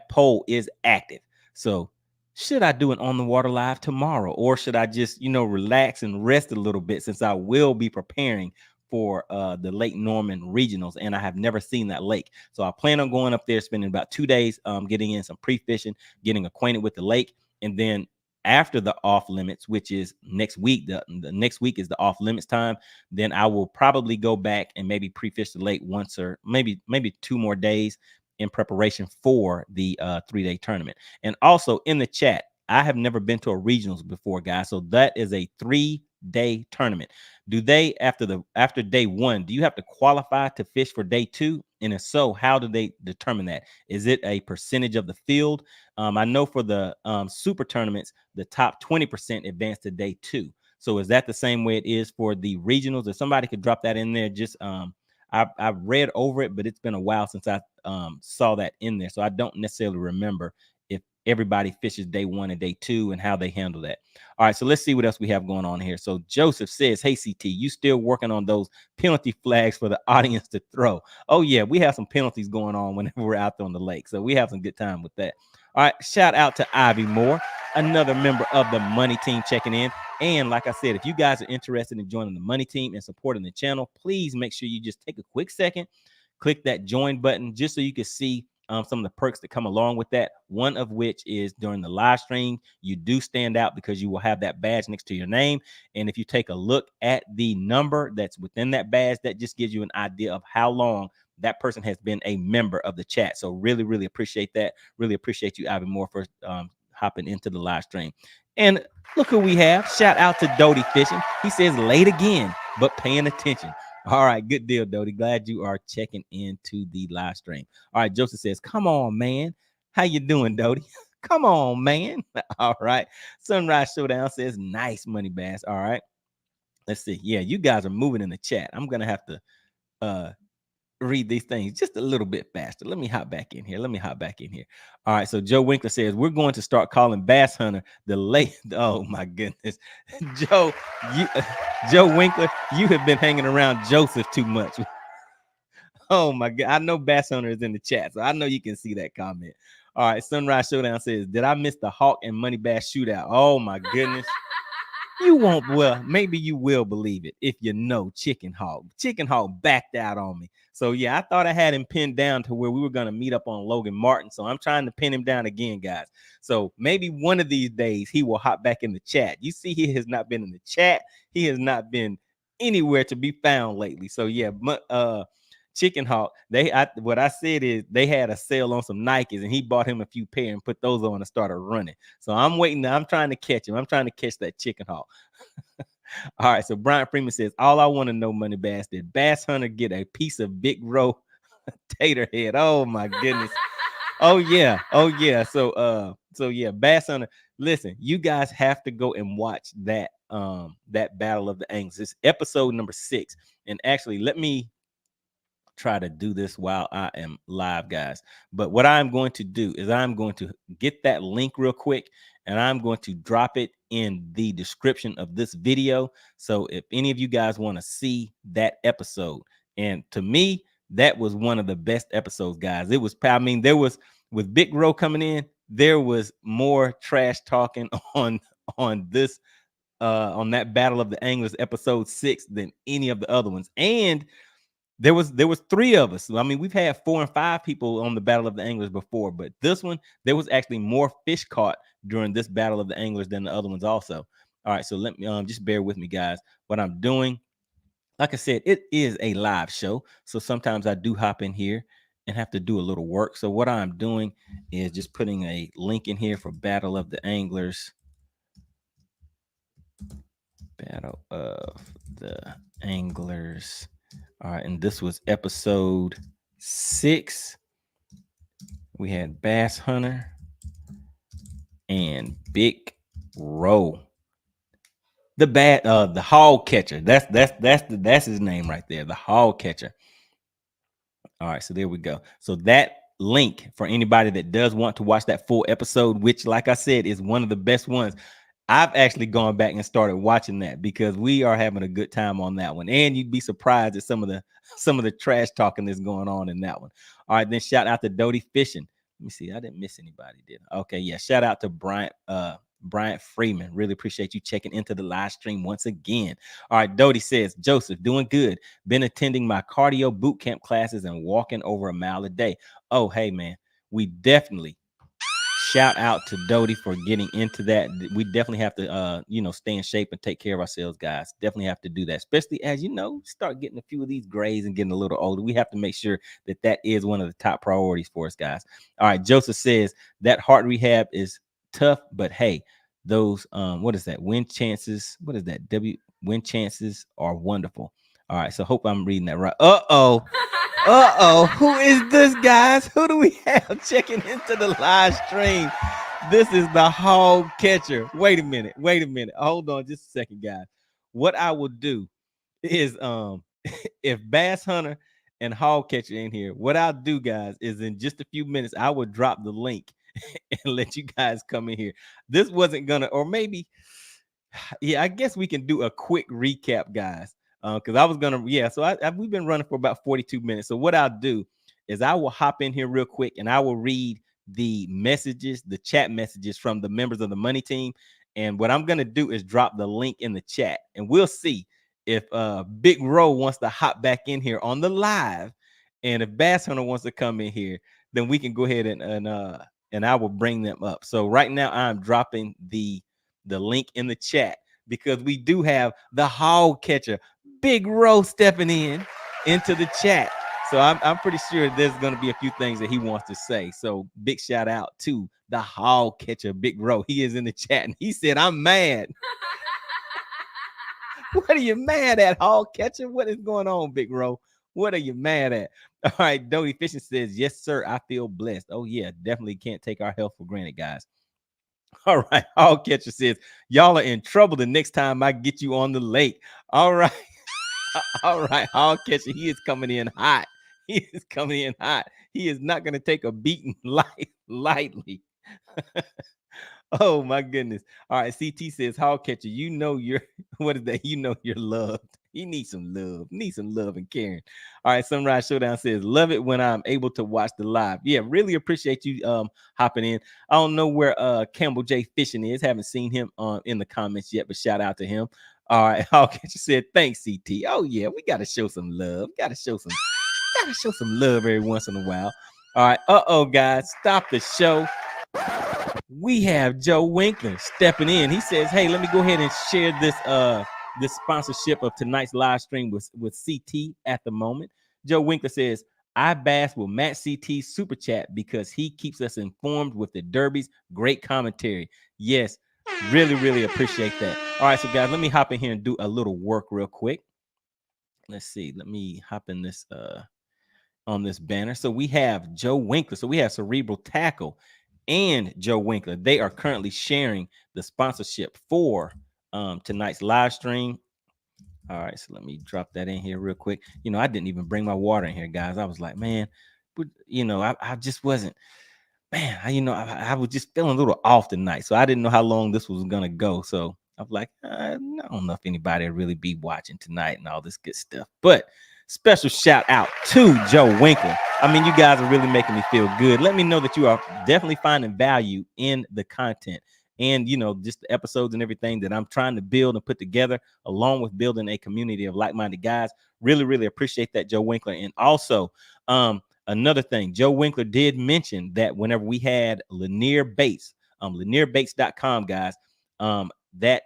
S1: poll is active. So should I do it on the water live tomorrow, or should I just relax and rest a little bit, since I will be preparing for the Lake Norman regionals, and I have never seen that lake. So I plan on going up there, spending about 2 days getting in some pre-fishing, getting acquainted with the lake, and then after the off limits, which is next week, the next week is the off limits time, then I will probably go back and maybe pre-fish the lake once, or maybe 2 more days in preparation for the 3-day tournament. And also in the chat, I have never been to a regionals before, guys. So that is a 3-day tournament. Do they, after day 1, do you have to qualify to fish for day 2? And if so, how do they determine that? Is it a percentage of the field? I know for the super tournaments, the top 20% advance to day 2. So is that the same way it is for the regionals? If somebody could drop that in there, just I've read over it, but it's been a while since I saw that in there. So I don't necessarily remember if everybody fishes day 1 and day 2 and how they handle that. All right, so let's see what else we have going on here. So Joseph says, hey, CT, you still working on those penalty flags for the audience to throw? Oh, yeah, we have some penalties going on whenever we're out there on the lake. So we have some good time with that. All right, shout out to Ivy Moore, another member of the Money Team, checking in. And like I said, if you guys are interested in joining the Money Team and supporting the channel, please make sure you just take a quick second, click that join button, just so you can see some of the perks that come along with that. One of which is during the live stream, you do stand out because you will have that badge next to your name. And if you take a look at the number that's within that badge, that just gives you an idea of how long that person has been a member of the chat. So really, really appreciate that. Really appreciate you, Ivan Moore, for hopping into the live stream. And look who we have. Shout out to Doty Fishing. He says late again, but paying attention. All right, good deal, Doty. Glad you are checking into the live stream. All right, Joseph says, come on, man. How you doing, Doty? Come on, man. All right. Sunrise Showdown says, nice, Money Bass. All right. Let's see. Yeah, you guys are moving in the chat. I'm going to have to read these things just a little bit faster. Let me hop back in here. All right. So Joe Winkler says, we're going to start calling BassHunter the late. Oh, my goodness. Joe Winkler, you have been hanging around Joseph too much. Oh, my God. I know BassHunter is in the chat, so I know you can see that comment. All right. Sunrise Showdown says, did I miss the Hawk and Money Bass shootout? Oh, my goodness. You won't. Well, maybe you will believe it if you know Chicken Hawk. Chicken Hawk backed out on me. So, yeah, I thought I had him pinned down to where we were going to meet up on Logan Martin. So I'm trying to pin him down again, guys. So maybe one of these days he will hop back in the chat. You see, he has not been in the chat. He has not been anywhere to be found lately. So, yeah, Chicken Hawk, what I said is they had a sale on some Nikes, and he bought him a few pair and put those on and started running. So I'm waiting. I'm trying to catch him. I'm trying to catch that Chicken Hawk. All right. So Brian Freeman says, all I want to know, Money Bass, did Bass Hunter get a piece of Big Row tater head? Oh my goodness. Oh yeah. So yeah, Bass Hunter. Listen, you guys have to go and watch that that Battle of the Anglers. It's episode number 6. And actually, let me try to do this while I am live, guys. But what I'm going to do is I'm going to get that link real quick, and I'm going to drop it in the description of this video. So if any of you guys want to see that episode, and to me, that was one of the best episodes, guys. It was, I mean, there was, with Big Row coming in, there was more trash talking on this on that Battle of the Anglers episode 6 than any of the other ones. And there was 3 of us. I mean, we've had 4 and 5 people on the Battle of the Anglers before, but this one, there was actually more fish caught during this Battle of the Anglers than the other ones also. All right, so let me just bear with me, guys. What I'm doing, like I said, it is a live show, so sometimes I do hop in here and have to do a little work. So what I'm doing is just putting a link in here for Battle of the Anglers. Battle of the Anglers. All right, and this was episode 6. We had Bass Hunter and Big Row. The hog catcher. That's his name right there. The hog catcher. All right, so there we go. So that link for anybody that does want to watch that full episode, which, like I said, is one of the best ones. I've actually gone back and started watching that because we are having a good time on that one. And you'd be surprised at some of the trash talking that's going on in that one. All right, then shout out to Dodie Fishing. Let me see. I didn't miss anybody, did I? Okay, yeah. Shout out to Bryant Freeman. Really appreciate you checking into the live stream once again. All right, Dodie says, Joseph, doing good. Been attending my cardio boot camp classes and walking over a mile a day. Oh, hey, man, we definitely shout out to Dodie for getting into that. We definitely have to, stay in shape and take care of ourselves, guys. Definitely have to do that, especially as, start getting a few of these grays and getting a little older. We have to make sure that is one of the top priorities for us, guys. All right, Joseph says that heart rehab is tough, but hey, those, what is that? Win chances. What is that? Win chances are wonderful. All right, so hope I'm reading that right. Who is this, guys? Who do we have checking into the live stream? This is the hog catcher. Wait a minute. Hold on just a second, guys. What I will do is if Bass Hunter and hog catcher in here, what I'll do, guys, is in just a few minutes, I will drop the link and let you guys come in here. This wasn't gonna, or maybe, yeah, I guess we can do a quick recap, guys. Because I was gonna, so we've been running for about 42 minutes. So what I'll do is I will hop in here real quick and I will read the messages, the chat messages from the members of the money team. And what I'm gonna do is drop the link in the chat, and we'll see if Big Row wants to hop back in here on the live, and if Bass Hunter wants to come in here, then we can go ahead and I will bring them up. So right now I'm dropping the link in the chat because we do have the hog catcher Big Row stepping into the chat. So I'm pretty sure there's going to be a few things that he wants to say. So big shout out to the hog catcher Big Row. He is in the chat and he said, I'm mad. What are you mad at, hog catcher? What is going on, Big Row? What are you mad at? All right, Dodie Fishing says, yes, sir, I feel blessed. Oh, yeah, definitely can't take our health for granted, guys. All right, hog catcher says, y'all are in trouble the next time I get you on the lake. All right. All right, hog catcher, he is coming in hot. He is coming in hot. He is not going to take a beating lightly. Oh my goodness. All right, CT says, hog catcher, you're what is that? You're loved. He needs some love and caring. All right, Sunrise Showdown says, love it when I'm able to watch the live. Yeah, really appreciate you hopping in. I don't know where Campbell J Fishing is. Haven't seen him in the comments yet, but shout out to him. All right, hog catcher said, thanks, CT. Oh yeah, we gotta show some love. Gotta show some love every once in a while. All right, guys, stop the show. We have Joe Winkler stepping in. He says, hey, let me go ahead and share this sponsorship of tonight's live stream with CT at the moment. Joe Winkler says, I bass with Matt CT super chat because he keeps us informed with the derbies. Great commentary. Yes, really appreciate that. All right, so guys, let me hop in here and do a little work real quick. Let's see. Let me hop in this on this banner. So we have Joe Winkler. So we have Cerebral Tackle and Joe Winkler. They are currently sharing the sponsorship for tonight's live stream. All right, so let me drop that in here real quick. You know, I didn't even bring my water in here, guys. I was like, man, but you know, I just wasn't, man, I was just feeling a little off tonight. So I didn't know how long this was gonna go. So I'm like, I don't know if anybody will really be watching tonight and all this good stuff. But special shout out to Joe Winkler. I mean, you guys are really making me feel good. Let me know that you are definitely finding value in the content and, you know, just the episodes and everything that I'm trying to build and put together, along with building a community of like-minded guys. Really appreciate that, Joe Winkler. And also, another thing, Joe Winkler did mention that whenever we had Lanier Baits, lanierbaits.com, guys, that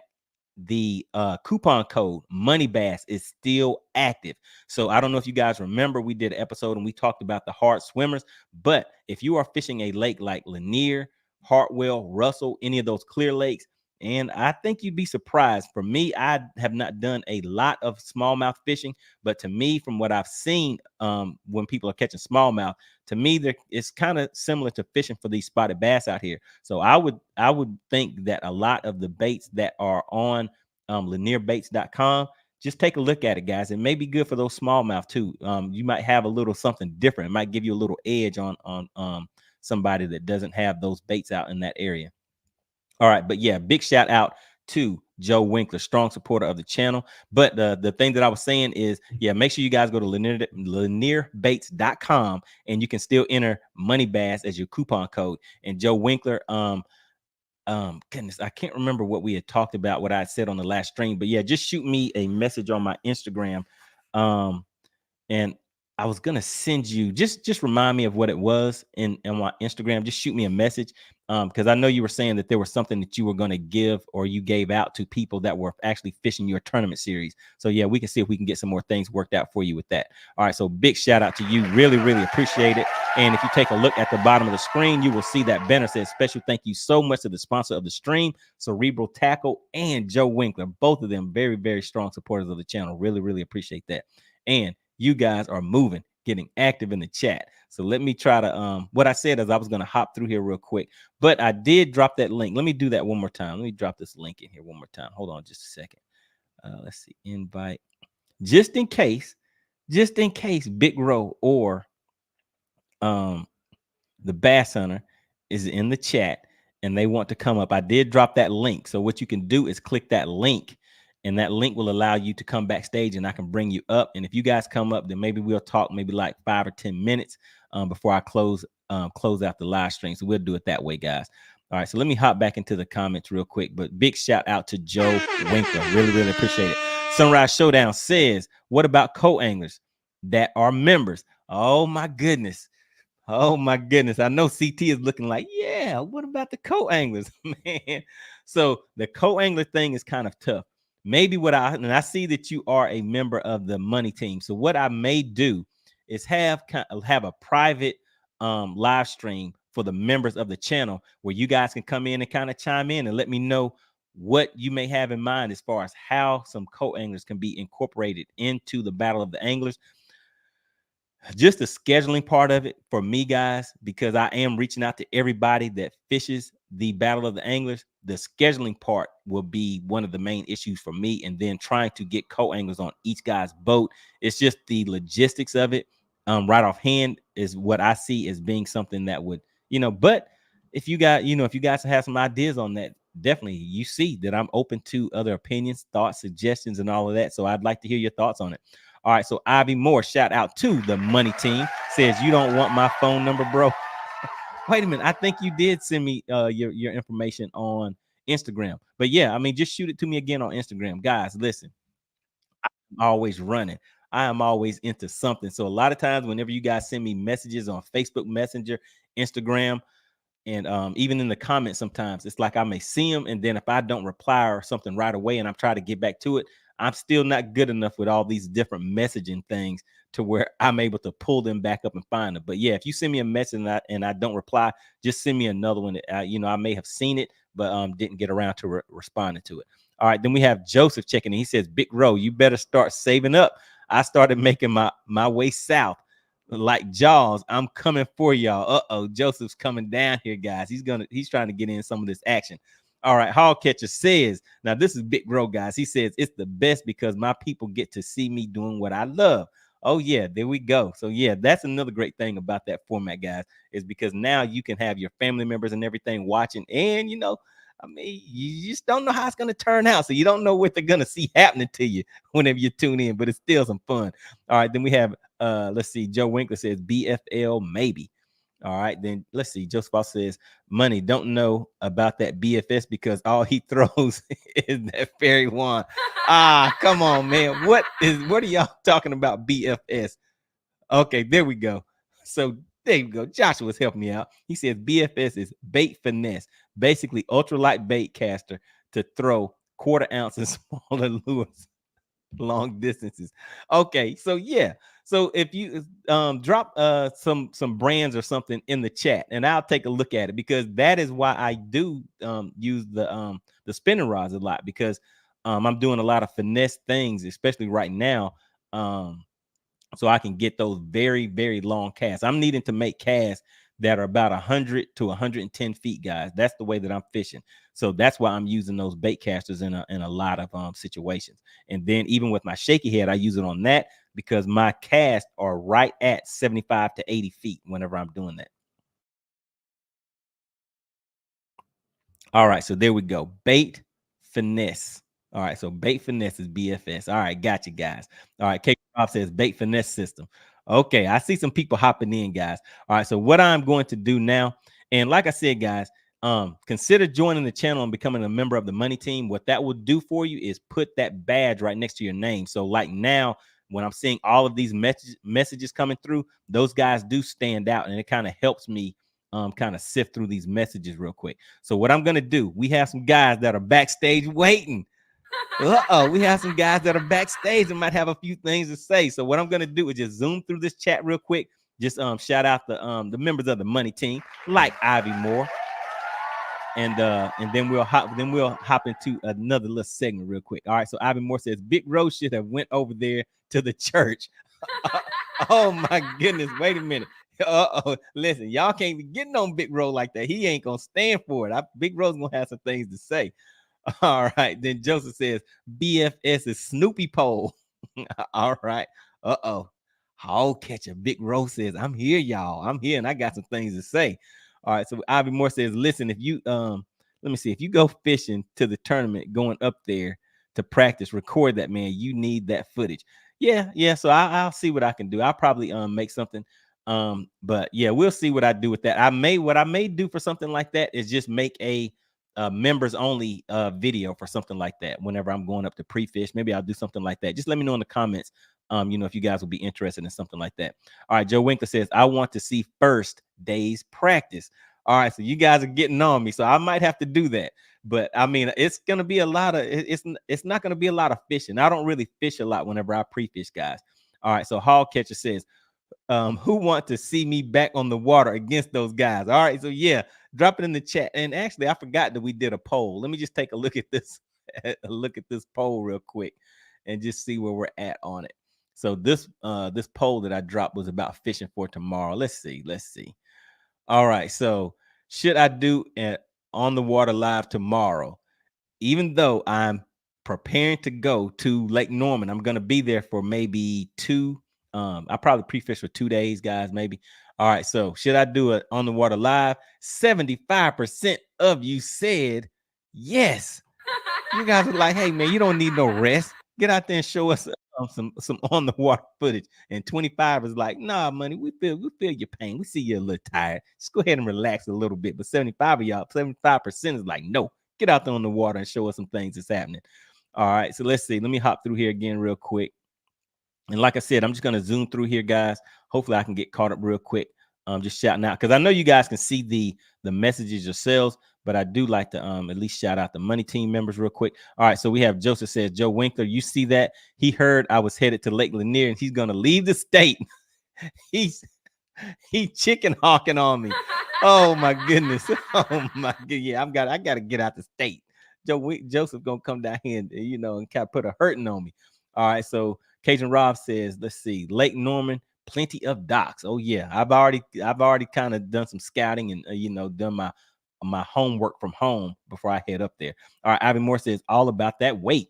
S1: the coupon code Money Bass is still active. So I don't know if you guys remember, we did an episode and we talked about the hard swimmers, but if you are fishing a lake like Lanier, Hartwell, Russell, any of those clear lakes, and I think you'd be surprised. For me, I have not done a lot of smallmouth fishing, but to me, from what I've seen, when people are catching smallmouth, to me, it's kind of similar to fishing for these spotted bass out here. So I would think that a lot of the baits that are on lanierbaits.com, just take a look at it, guys. It may be good for those smallmouth too. You might have a little something different. It might give you a little edge on somebody that doesn't have those baits out in that area. All right, but yeah, big shout out to Joe Winkler, strong supporter of the channel. But the thing that I was saying is, yeah, make sure you guys go to lanierbaits.com and you can still enter Money Bass as your coupon code. And Joe Winkler, goodness, I can't remember what we had talked about, what I had said on the last stream, but yeah, just shoot me a message on my Instagram. And I was gonna send you, just remind me of what it was in my Instagram. Just shoot me a message, because I know you were saying that there was something that you were gonna give or you gave out to people that were actually fishing your tournament series. So yeah, we can see if we can get some more things worked out for you with that. All right, so big shout out to you, really appreciate it. And if you take a look at the bottom of the screen, you will see that banner says special thank you so much to the sponsor of the stream, Cerebral Tackle and Joe Winkler. Both of them very strong supporters of the channel. Really appreciate that. And you guys are moving, getting active in the chat. So let me try to, what I said is I was going to hop through here real quick, but I did drop that link. Let me do that one more time. Let me drop this link in here one more time. Hold on just a second. Let's see, invite, just in case Big Row or the BassHunter is in the chat and they want to come up. I did drop that link. So what you can do is click that link, and that link will allow you to come backstage and I can bring you up. And if you guys come up, then maybe we'll talk maybe like 5 or 10 minutes before I close out the live stream. So we'll do it that way, guys. All right, so let me hop back into the comments real quick, but big shout out to Joe Winkler. Really appreciate it. Sunrise Showdown says, what about co-anglers that are members? Oh my goodness. I know CT is looking like, yeah, what about the co-anglers, man? So the co-angler thing is kind of tough. Maybe and I see that you are a member of the money team. So what I may do is have a private live stream for the members of the channel where you guys can come in and kind of chime in and let me know what you may have in mind as far as how some co-anglers can be incorporated into the Battle of the Anglers. Just the scheduling part of it for me, guys, because I am reaching out to everybody that fishes the Battle of the Anglers. The scheduling part will be one of the main issues for me, and then trying to get co-anglers on each guy's boat. It's just the logistics of it. Right offhand is what I see as being something that would, but if you guys have some ideas on that, definitely, you see that I'm open to other opinions, thoughts, suggestions, and all of that. So I'd like to hear your thoughts on it. All right, so Ivy Moore, shout out to the money team, says, you don't want my phone number, bro. Wait a minute, I think you did send me your information on Instagram. But yeah, I mean, just shoot it to me again on Instagram. Guys, listen, I'm always running. I am always into something. So a lot of times whenever you guys send me messages on Facebook Messenger, Instagram, and even in the comments, sometimes it's like I may see them, and then if I don't reply or something right away and I'm trying to get back to it, I'm still not good enough with all these different messaging things to where I'm able to pull them back up and find them. But yeah, if you send me a message and I don't reply, just send me another one. You know, I may have seen it, but didn't get around to responding to it. All right, then we have Joseph checking in. He says, Big Row, you better start saving up. I started making my way south like Jaws. I'm coming for y'all. Joseph's coming down here, guys. He's trying to get in some of this action. All right, Hall Catcher says, now this is Big Row, guys. He says it's the best because my people get to see me doing what I love. Oh yeah, there we go. So yeah, that's another great thing about that format, guys, is because now you can have your family members and everything watching, and you know, I mean, you just don't know how it's going to turn out. So you don't know what they're going to see happening to you whenever you tune in, but it's still some fun. All right, then we have, let's see, Joe Winkler says BFL maybe. All right, then let's see. Joseph says, Money, don't know about that BFS because all he throws is that fairy wand. Come on, man. What are y'all talking about BFS? Okay, there we go. So there you go. Joshua's helping me out. He says BFS is bait finesse, basically ultralight bait caster to throw 1/4 ounce and smaller lures long distances. Okay, so yeah. So if you drop some brands or something in the chat, and I'll take a look at it, because that is why I do use the spinning rods a lot, because I'm doing a lot of finesse things, especially right now. So I can get those very, very long casts. I'm needing to make casts that are about 100 to 110 feet, guys. That's the way that I'm fishing. So that's why I'm using those bait casters in a lot of situations. And then even with my shaky head, I use it on that because my casts are right at 75 to 80 feet whenever I'm doing that. All right, so there we go. Bait finesse. All right, so bait finesse is BFS. All right, got you guys. All right, K Rob says bait finesse system. Okay, I see some people hopping in, guys. All right, so what I'm going to do now, and like I said, guys, consider joining the channel and becoming a member of the money team. What that will do for you is put that badge right next to your name. So like now, when I'm seeing all of these messages coming through, those guys do stand out, and it kind of helps me kind of sift through these messages real quick. So what I'm gonna do, we have some guys that are backstage waiting. We have some guys that are backstage and might have a few things to say. So what I'm gonna do is just zoom through this chat real quick. Just shout out the members of the money team, like Ivy Moore, and then we'll hop into another little segment real quick. All right. So Ivy Moore says Big Rose should have went over there to the church. Oh my goodness! Wait a minute. Listen, y'all can't be getting on Big Rose like that. He ain't gonna stand for it. Big Rose gonna have some things to say. All right. Then Joseph says BFS is Snoopy Pole. All right. I'll catch a Big Rose says, I'm here, y'all. I'm here, and I got some things to say. All right. So Ivy Moore says, listen, if you let me see, if you go fishing to the tournament, going up there to practice, record that, man. You need that footage. Yeah. So I'll see what I can do. I'll probably make something. But yeah, we'll see what I do with that. What I may do for something like that is just make a members only video for something like that. Whenever I'm going up to pre-fish, maybe I'll do something like that. Just let me know in the comments. If you guys will be interested in something like that. All right, Joe Winkler says, I want to see first day's practice. All right, so you guys are getting on me, so I might have to do that. But I mean, it's gonna be a lot of it's not gonna be a lot of fishing. I don't really fish a lot whenever I pre-fish, guys. All right, so Hall Catcher says, who want to see me back on the water against those guys? All right, so yeah, drop it in the chat. And actually, I forgot that we did a poll. Let me just take a look at this, poll real quick, and just see where we're at on it. So this poll that I dropped was about fishing for tomorrow. Let's see. All right, so should I do an on the water live tomorrow? Even though I'm preparing to go to Lake Norman, I'm going to be there for maybe I'll probably pre-fish for 2 days, guys, maybe. All right, so should I do it on the water live? 75% of you said yes. You guys are like, hey, man, you don't need no rest. Get out there and show us some on the water footage. And 25 is like, nah, Money, we feel your pain. We see you're a little tired. Just go ahead and relax a little bit. But 75% is like, no, get out there on the water and show us some things that's happening. All right, so let's see. Let me hop through here again real quick. And like I said, I'm just going to zoom through here, guys. Hopefully I can get caught up real quick. Just shouting out, because I know you guys can see the messages yourselves, but I do like to at least shout out the money team members real quick. All right, so we have Joseph says, Joe Winkler, you see that? He heard I was headed to Lake Lanier and he's gonna leave the state. He chicken hawking on me. Oh my goodness. Oh my god. Yeah, I gotta get out the state. Joseph gonna come down here and and kind of put a hurting on me. All right, so Cajun Rob says, let's see, Lake Norman, plenty of docks. Oh yeah, I've already kind of done some scouting and done my homework from home before I head up there. All right, Ivan Moore says all about that weight.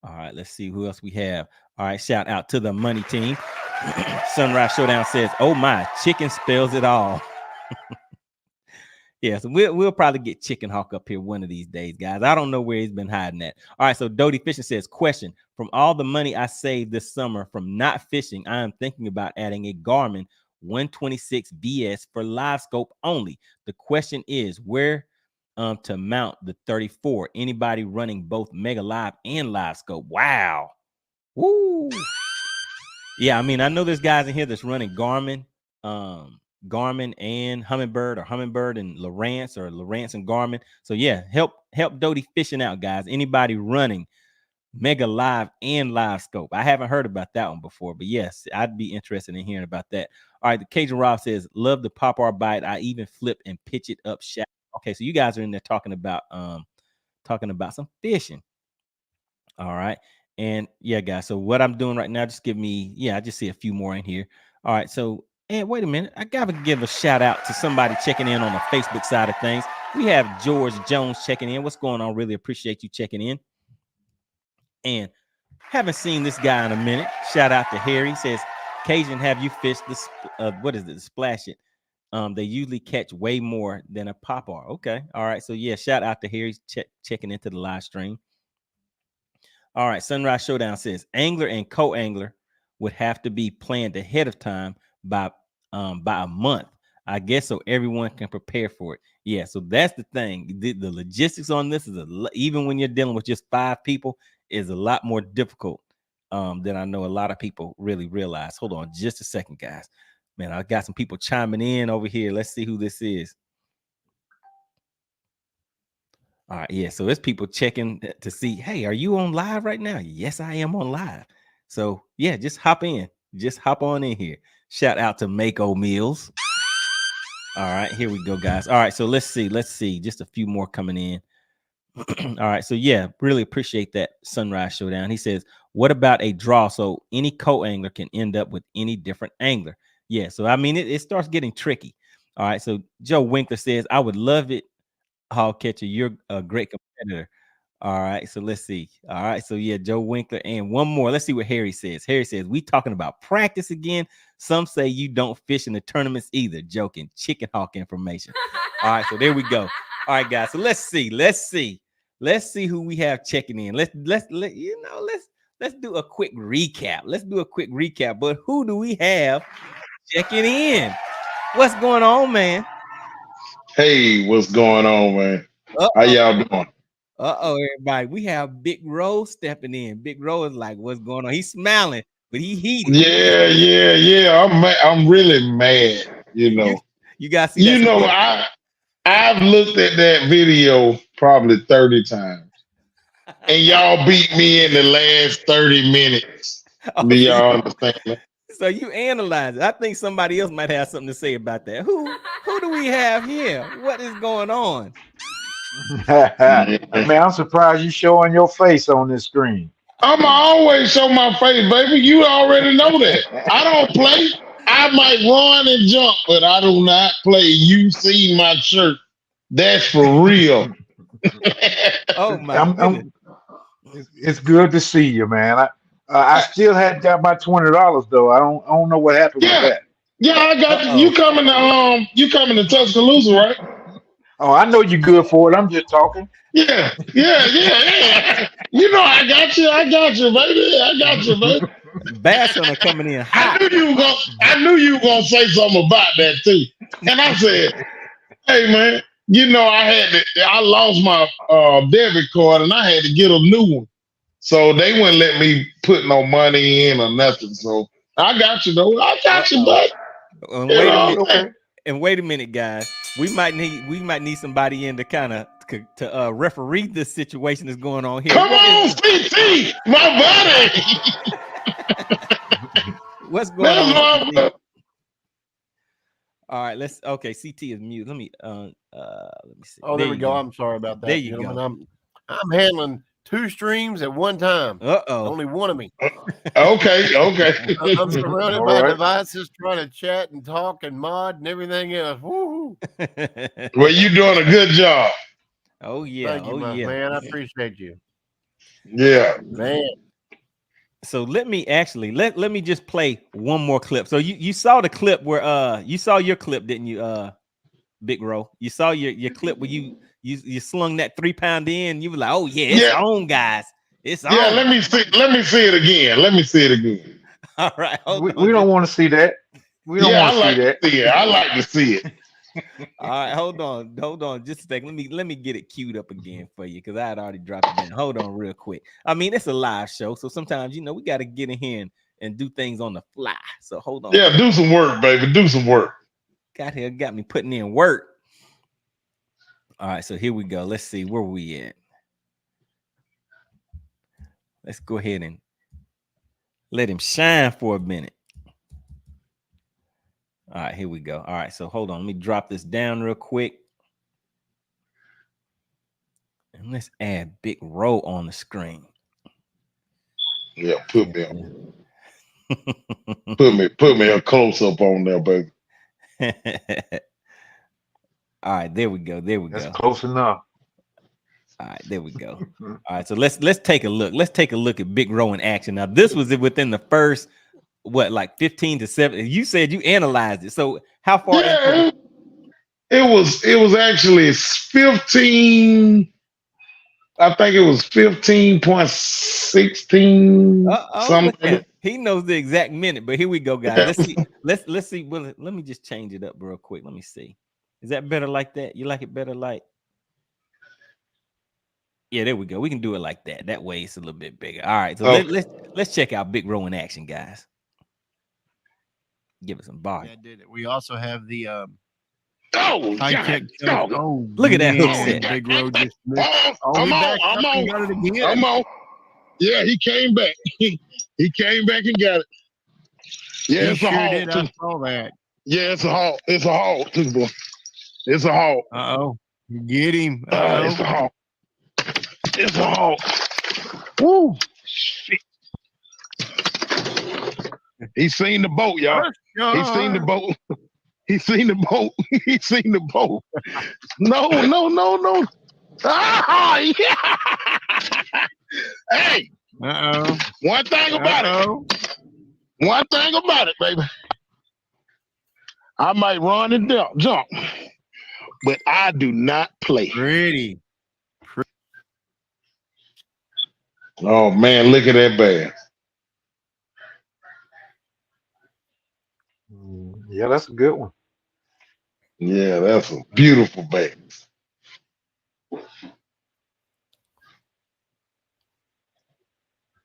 S1: All right, let's see who else we have. All right, shout out to the money team. Sunrise Showdown says, oh my, chicken spells it all. Yeah, so we'll probably get Chicken Hawk up here one of these days, guys. I don't know where he's been hiding at. All right, so Dodie Fishing says, question, from all the money I saved this summer from not fishing, I am thinking about adding a Garmin 126 BS for live scope only. The question is where to mount the 34. Anybody running both Mega Live and live scope? Wow. Woo. Yeah, I mean, I know there's guys in here that's running Garmin and Humminbird, or Humminbird and Lowrance, or Lowrance and Garmin. So yeah, help Dodie Fishing out, guys. Anybody running Mega Live and live scope? I haven't heard about that one before, but yes, I'd be interested in hearing about that. All right, the Cajun Rob says, love the pop our bite. I even flip and pitch it up shallow. Okay, so you guys are in there talking about some fishing. All right. And yeah, guys, so what I'm doing right now, just give me, I just see a few more in here. All right, so, and wait a minute, I gotta give a shout out to somebody checking in on the Facebook side of things. We have George Jones checking in. What's going on? Really appreciate you checking in. And haven't seen this guy in a minute. Shout out to Harry. He says, Cajun, have you fished this? What is it? Splash It. They usually catch way more than a popper. Okay. All right. So yeah, shout out to Harry checking into the live stream. All right, Sunrise Showdown says angler and co-angler would have to be planned ahead of time by a month, I guess, so everyone can prepare for it. Yeah, so that's the thing. The logistics on this is even when you're dealing with just 5 people, is a lot more difficult than I know a lot of people really realize. Hold on just a second, guys. Man, I got some people chiming in over here. Let's see who this is. All right, yeah, so it's people checking to see, hey, are you on live right now? Yes, I am on live. So yeah, just hop in. Just hop on in here. Shout out to Mako Meals. All right, here we go, guys. All right, so let's see. Just a few more coming in. All right, so yeah, really appreciate that, Sunrise Showdown. He says, what about a draw? So any co-angler can end up with any different angler. Yeah, so I mean, it starts getting tricky. All right, so Joe Winkler says, I would love it, Hog Catcher. You're a great competitor. All right, so let's see. All right, so yeah, Joe Winkler. And one more. Let's see what Harry says. Harry says, we talking about practice again. Some say you don't fish in the tournaments either. Joking. Chicken Hawk information. All right, so there we go. All right, guys. So let's see who we have checking in. Let's do a quick recap. But who do we have checking in? What's going on, man?
S3: Hey, what's going on, man? How y'all doing?
S1: Everybody. We have Big Row stepping in. Big Row is like, what's going on? He's smiling, but he heated.
S3: Yeah. I'm really mad,
S1: You guys see that?
S3: I've looked at that video probably 30 times. And y'all beat me in the last 30 minutes. Do y'all understand that?
S1: So you analyze it. I think somebody else might have something to say about that. Who do we have here? What is going on?
S5: Man, I'm surprised you showing your face on this screen.
S3: I'm always show my face, baby. You already know that. I don't play. I might run and jump, but I do not play. You see my shirt. That's for real.
S1: Oh my!
S5: It's good to see you, man. I still had got my $20 though. I don't know what happened with that.
S3: Yeah, I got you coming to Tuscaloosa, right?
S5: Oh, I know you're good for it. I'm just talking.
S3: Yeah. You know, I got you, baby.
S1: BassHunter coming in hot.
S3: I knew you were gonna say something about that too. And I said, hey man, I lost my debit card and I had to get a new one. So they wouldn't let me put no money in or nothing. So I got you though. I got you, bud.
S1: Wait a minute, guys. we might need somebody in to kind of to referee this situation that's going on here.
S3: Come on, CT, my buddy.
S1: What's going
S3: That's
S1: on?
S3: my
S1: CT? All right, okay. CT is mute. Let me see.
S2: Oh, there we go. I'm sorry about that.
S1: There you go.
S2: I'm handling 2 streams at one time. Only one of me.
S3: Okay.
S2: I'm surrounded by devices trying to chat and talk and mod and everything else. Woo-hoo.
S3: Well, you're doing a good job.
S1: Oh yeah.
S2: Thank you, man. I appreciate you.
S3: Yeah,
S2: man.
S1: So let me just play one more clip. So you saw the clip where you saw your clip, didn't you, Big Row? You saw your clip where you slung that 3-pound in. You were like, oh yeah, it's on, guys. It's on.
S3: Yeah, let me see it again.
S1: All right,
S5: we don't want to see that. We don't want to see that.
S3: I like to see it.
S1: All right, hold on, just a second. Let me get it queued up again for you because I had already dropped it down. Hold on, real quick. I mean, it's a live show, so sometimes we got to get in here and do things on the fly. So hold on.
S3: Yeah, do some work, baby. Do some work.
S1: Got me putting in work. All right, so here we go. Let's see where we at. Let's go ahead and let him shine for a minute. All right, here we go. All right, so hold on. Let me drop this down real quick. And let's add Big Row on the screen.
S3: Yeah, put me a close up on there, baby.
S1: All right, there we go.
S5: That's close enough.
S1: All right, there we go. All right, so let's take a look. Let's take a look at Big Row in action. Now, this was within the first, like 15 to 7. You said you analyzed it. So how far?
S3: Yeah, it was actually 15. I think it was 15.16. Something.
S1: He knows the exact minute, but here we go, guys. Let's see. Let's see. Well, let me just change it up real quick. Let me see. Is that better like that? You like it better like? Yeah, there we go. We can do it like that. That way it's a little bit bigger. All right. So let's check out Big Row in action, guys. Give it some bar.
S2: Yeah, I did it. We also have the
S3: high-tech.
S1: Look at that hook set.
S2: Big Row just
S3: I'm on. Yeah, he came back. He came back and got it. Yeah, it's a haul.
S2: I saw that.
S3: Yeah, it's a haul. It's a haul too, boy. It's a haul.
S2: Uh-oh. Get him.
S3: It's a haul. It's a haul. Woo! Shit. He's seen the boat, y'all. He's seen the boat. He's seen the boat. He's seen the boat. No. Ah, yeah. Hey.
S2: Uh-oh.
S3: One thing about it, baby. I might run and jump, but I do not play.
S2: Pretty.
S3: Oh man, look at that bass.
S5: Yeah, that's a good one.
S3: Yeah, that's a beautiful bass.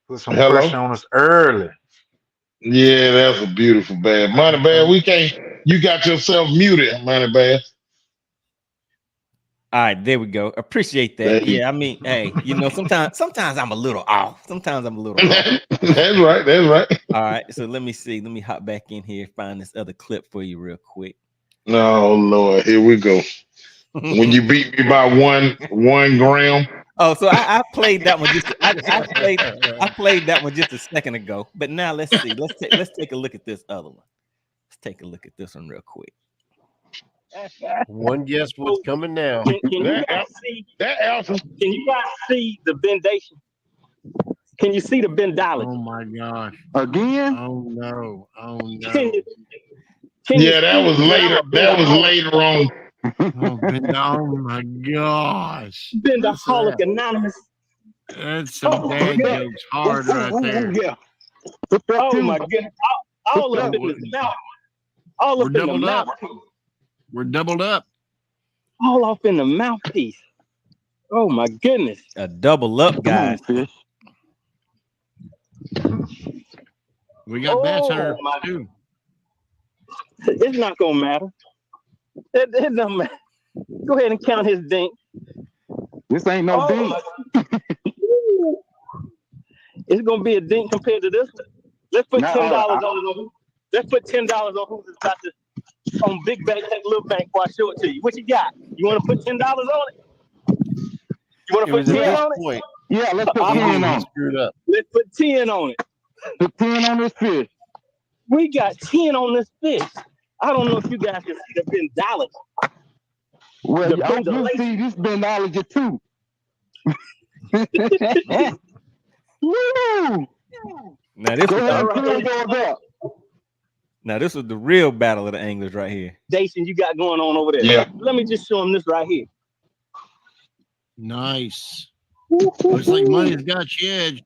S5: Put some pressure on us early.
S3: Yeah, that's a beautiful bass. Money Bass, you got yourself muted, Money Bass.
S1: All right, there we go. Appreciate that. Yeah, I mean, hey, sometimes I'm a little off. That's
S3: right.
S1: All right, so let me see. Let me hop back in here, find this other clip for you real quick.
S3: Oh Lord, here we go. When you beat me by one gram.
S1: Oh, so I played that one I played that one just a second ago. But now let's see. Let's take a look at this other one. Let's take a look at this one real quick.
S2: One guess what's coming now.
S4: Can you guys see the bendation? Can you see the bendology?
S2: Oh my gosh.
S3: Again?
S2: Oh no.
S3: Yeah, that was later. That was later on.
S2: Oh my gosh.
S4: Bendaholic Anonymous.
S2: That's some dad jokes hard right there.
S4: Yeah. Oh my goodness. All up in the mouth. All up in the mouthpiece.
S2: We're doubled up.
S4: All off in the mouthpiece. Oh my goodness.
S1: A double up, guys.
S2: We got BassHunter too.
S4: It's not gonna matter. It doesn't matter. Go ahead and count his dink.
S6: This ain't no dink.
S4: It's gonna be a dink compared to this. Let's put $10 on it. Let's put $10 on who's about to on big bank, take little bank before I show it to you. What you got? You want to put $10 on it? You want to put 10 on it?
S2: Point.
S6: Yeah, let's put 10 on it.
S2: Screwed up.
S4: Let's put 10 on it.
S6: Put 10 on this fish.
S4: We got 10 on this fish. I don't know if you guys can see the $10.
S6: Well,
S4: The
S6: I
S4: big
S6: do
S4: delay.
S6: see this $10 too. Woo!
S1: Now this
S6: Go
S1: was
S6: ahead
S1: the,
S6: and pull yours up.
S1: now this was the real battle of the anglers right here.
S4: Jason, you got going on over there.
S3: Yeah.
S4: Let me just show him this right here.
S2: Nice. Looks like money's got you edged.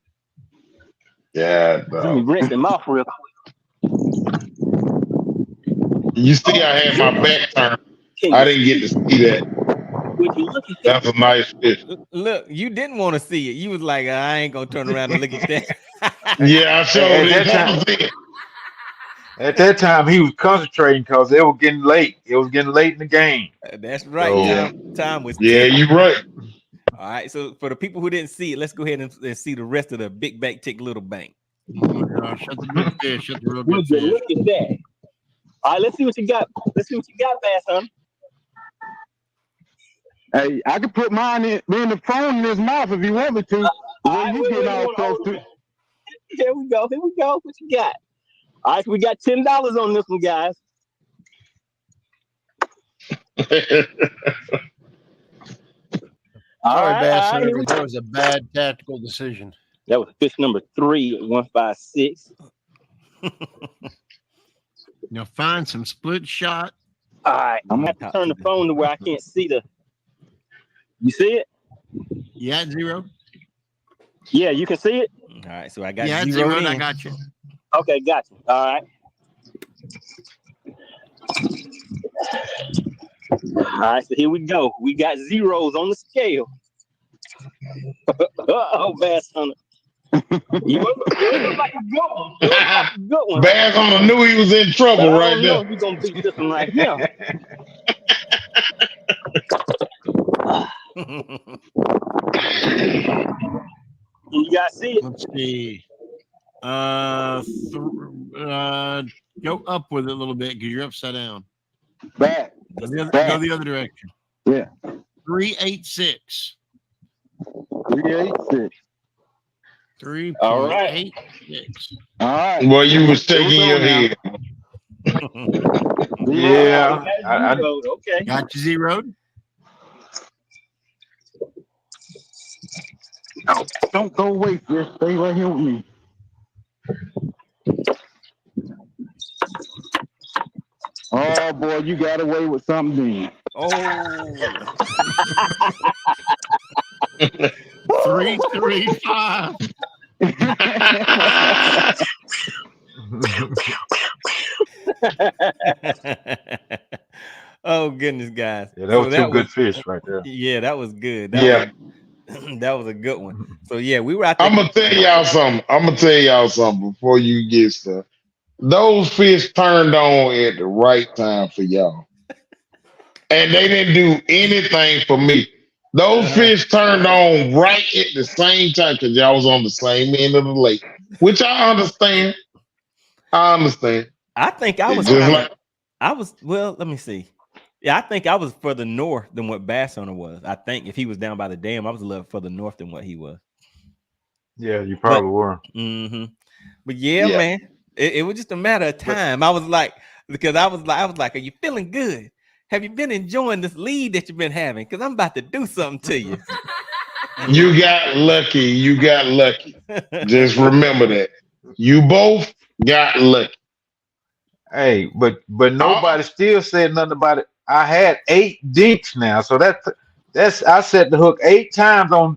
S3: Yeah,
S4: Let me rinse him off real quick.
S3: you see, I had my back turned.
S4: Can
S3: I
S4: you,
S3: didn't get to see that.
S4: would you look at that?
S3: That's a nice fish.
S1: Look, you didn't want to see it. You was like, I ain't gonna turn around and look at that.
S3: Yeah, I showed
S5: At
S3: it.
S5: that time, at that time, he was concentrating because it was getting late. It was getting late in the game.
S1: That's right.
S3: Oh.
S1: Time was
S3: Yeah,
S1: ticking.
S3: you're right.
S1: All right. So for the people who didn't see it, let's go ahead and see the rest of the big bank, tick little bank.
S2: Oh my gosh, shut the big fish, shut the real
S4: Would
S2: big
S4: you
S2: fish.
S4: look at that? All right, let's see what you got. Let's see what you got, BassHunter.
S6: Hey, I could put mine in the phone in his mouth if you want me to. When you get all close to it.
S4: Here we go. Here we go. What you got? All right, so we got $10 on this one, guys. All
S2: Sorry,
S4: right,
S2: Bass
S4: all right, here we
S2: Hunter, that was a bad tactical decision.
S4: That was fish number 3 at 156.
S2: Now find some split shot.
S4: All right, I'm gonna have to turn the phone to where I can't see the. You see it?
S2: You at zero?
S4: Yeah, you can see it.
S1: All right. So I got
S2: Yeah, at
S1: zero.
S2: zero. I got you.
S4: Okay, got you. All right. All right, so here we go. We got zeros on the scale. Oh, BassHunter. You look like a good one. You look like a good one.
S3: Bass Hunter knew he was in trouble
S4: I
S3: right
S4: don't know
S3: there.
S4: if you're gonna beat this one right here. You guys see it?
S2: Let's see. Go up with it a little bit because you're upside down.
S6: Back.
S2: Go the other direction.
S6: Yeah.
S2: 386.
S6: 386.
S2: 3.86.
S6: All right.
S3: Well, you was shaking your head.
S5: Yeah.
S4: Okay.
S2: Got you zeroed.
S6: Don't go away, fish. Stay right here with me. Oh boy, you got away with something.
S1: Oh.
S2: 335.
S1: Oh goodness, guys.
S5: Yeah, that was two good fish right there.
S1: Yeah, that was good. That was a good one. So yeah, we were out there.
S3: I'm gonna tell y'all something before you get stuff. Those fish turned on at the right time for y'all, and they didn't do anything for me. Those fish turned on right at the same time because y'all was on the same end of the lake, which I understand. I
S1: think I was.
S3: Just like-
S1: Well, let me see. Yeah, I think I was further north than what BassHunter was. I think if he was down by the dam, I was a little further north than what he was.
S5: Yeah, you probably were.
S1: Mm-hmm. But yeah, man, it was just a matter of time. I was like, are you feeling good? Have you been enjoying this lead that you've been having? Because I'm about to do something to you.
S3: You got lucky. Just remember that. You both got lucky.
S5: Hey, but nobody still said nothing about it. I had 8 dinks now, so that's I set the hook 8 times on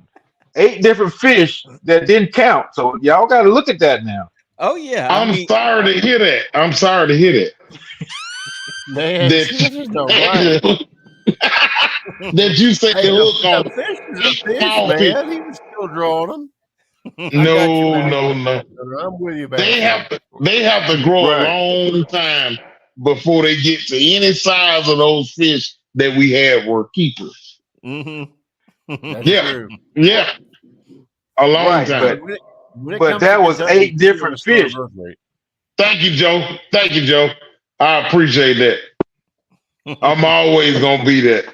S5: 8 different fish that didn't count. So y'all got to look at that now.
S1: Oh yeah,
S3: I'm sorry to hear that.
S2: Man, this is no right.
S3: That you set the hook
S2: A
S3: on.
S2: fish is a fish,
S3: Small
S2: man.
S3: fish.
S2: He was still drawing them.
S3: No.
S2: I'm with you, man.
S3: They have to grow a long time before they get to any size of those fish that we had were keepers.
S2: That's
S3: Yeah,
S2: true.
S3: yeah, a long
S5: Right,
S3: time.
S2: When it
S5: but
S2: comes
S5: that
S2: to
S5: was
S2: Kentucky,
S5: 8 different fish.
S3: Thank you, Joe. Thank you, Joe. I appreciate that. I'm always gonna be that.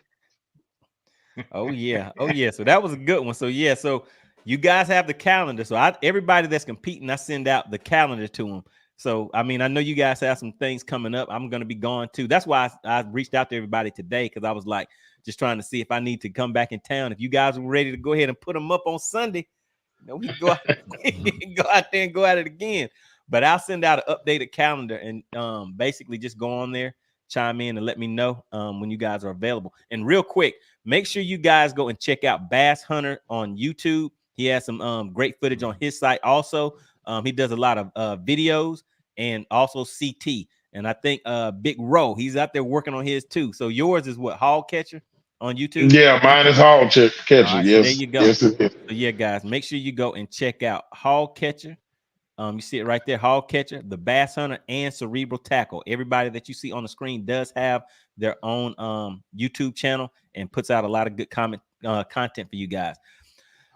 S1: Oh yeah. So that was a good one. So yeah. So you guys have the calendar. So everybody that's competing, I send out the calendar to them. So I mean, I know you guys have some things coming up. I'm gonna be gone too. That's why I reached out to everybody today, because I was like just trying to see if I need to come back in town. If you guys were ready to go ahead and put them up on Sunday, we can go out, go out there and go at it again. But I'll send out an updated calendar and basically just go on there, chime in, and let me know when you guys are available. And real quick, make sure you guys go and check out Bass Hunter on YouTube. He has some great footage on his site. Also, he does a lot of videos, and also CT. And I think Big Row, he's out there working on his too. So yours is what, Hog Catcher on YouTube?
S3: Yeah, mine is Hog Catcher.
S1: Right,
S3: Yes,
S1: so there you go.
S3: Yes, it is.
S1: So yeah, guys, make sure you go and check out Hog Catcher. You see it right there, Hog Catcher, the Bass Hunter, and Cerebral Tackle. Everybody that you see on the screen does have their own YouTube channel and puts out a lot of good content for you guys.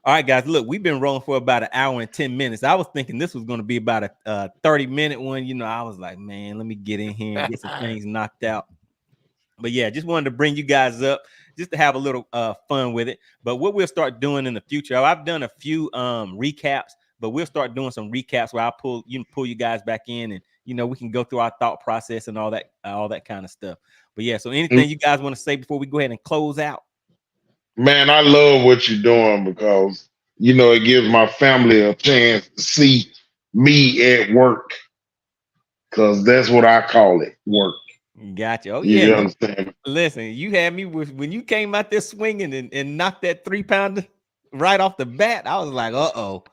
S1: All right, guys, look, we've been rolling for about an hour and 10 minutes. I was thinking this was going to be about a 30-minute one. You know, I was like, man, let me get in here and get some things knocked out. But yeah, just wanted to bring you guys up just to have a little fun with it. But what we'll start doing in the future, I've done a few recaps, but we'll start doing some recaps where I pull you guys back in, and we can go through our thought process and all that kind of stuff. But yeah, so anything you guys want to say before we go ahead and close out?
S3: Man, I love what you're doing, because it gives my family a chance to see me at work, because that's what I call it, work.
S1: Gotcha. Oh
S3: You
S1: yeah.
S3: understand?
S1: Listen, you had me when you came out there swinging and knocked that 3-pounder right off the bat. I was like, uh-oh.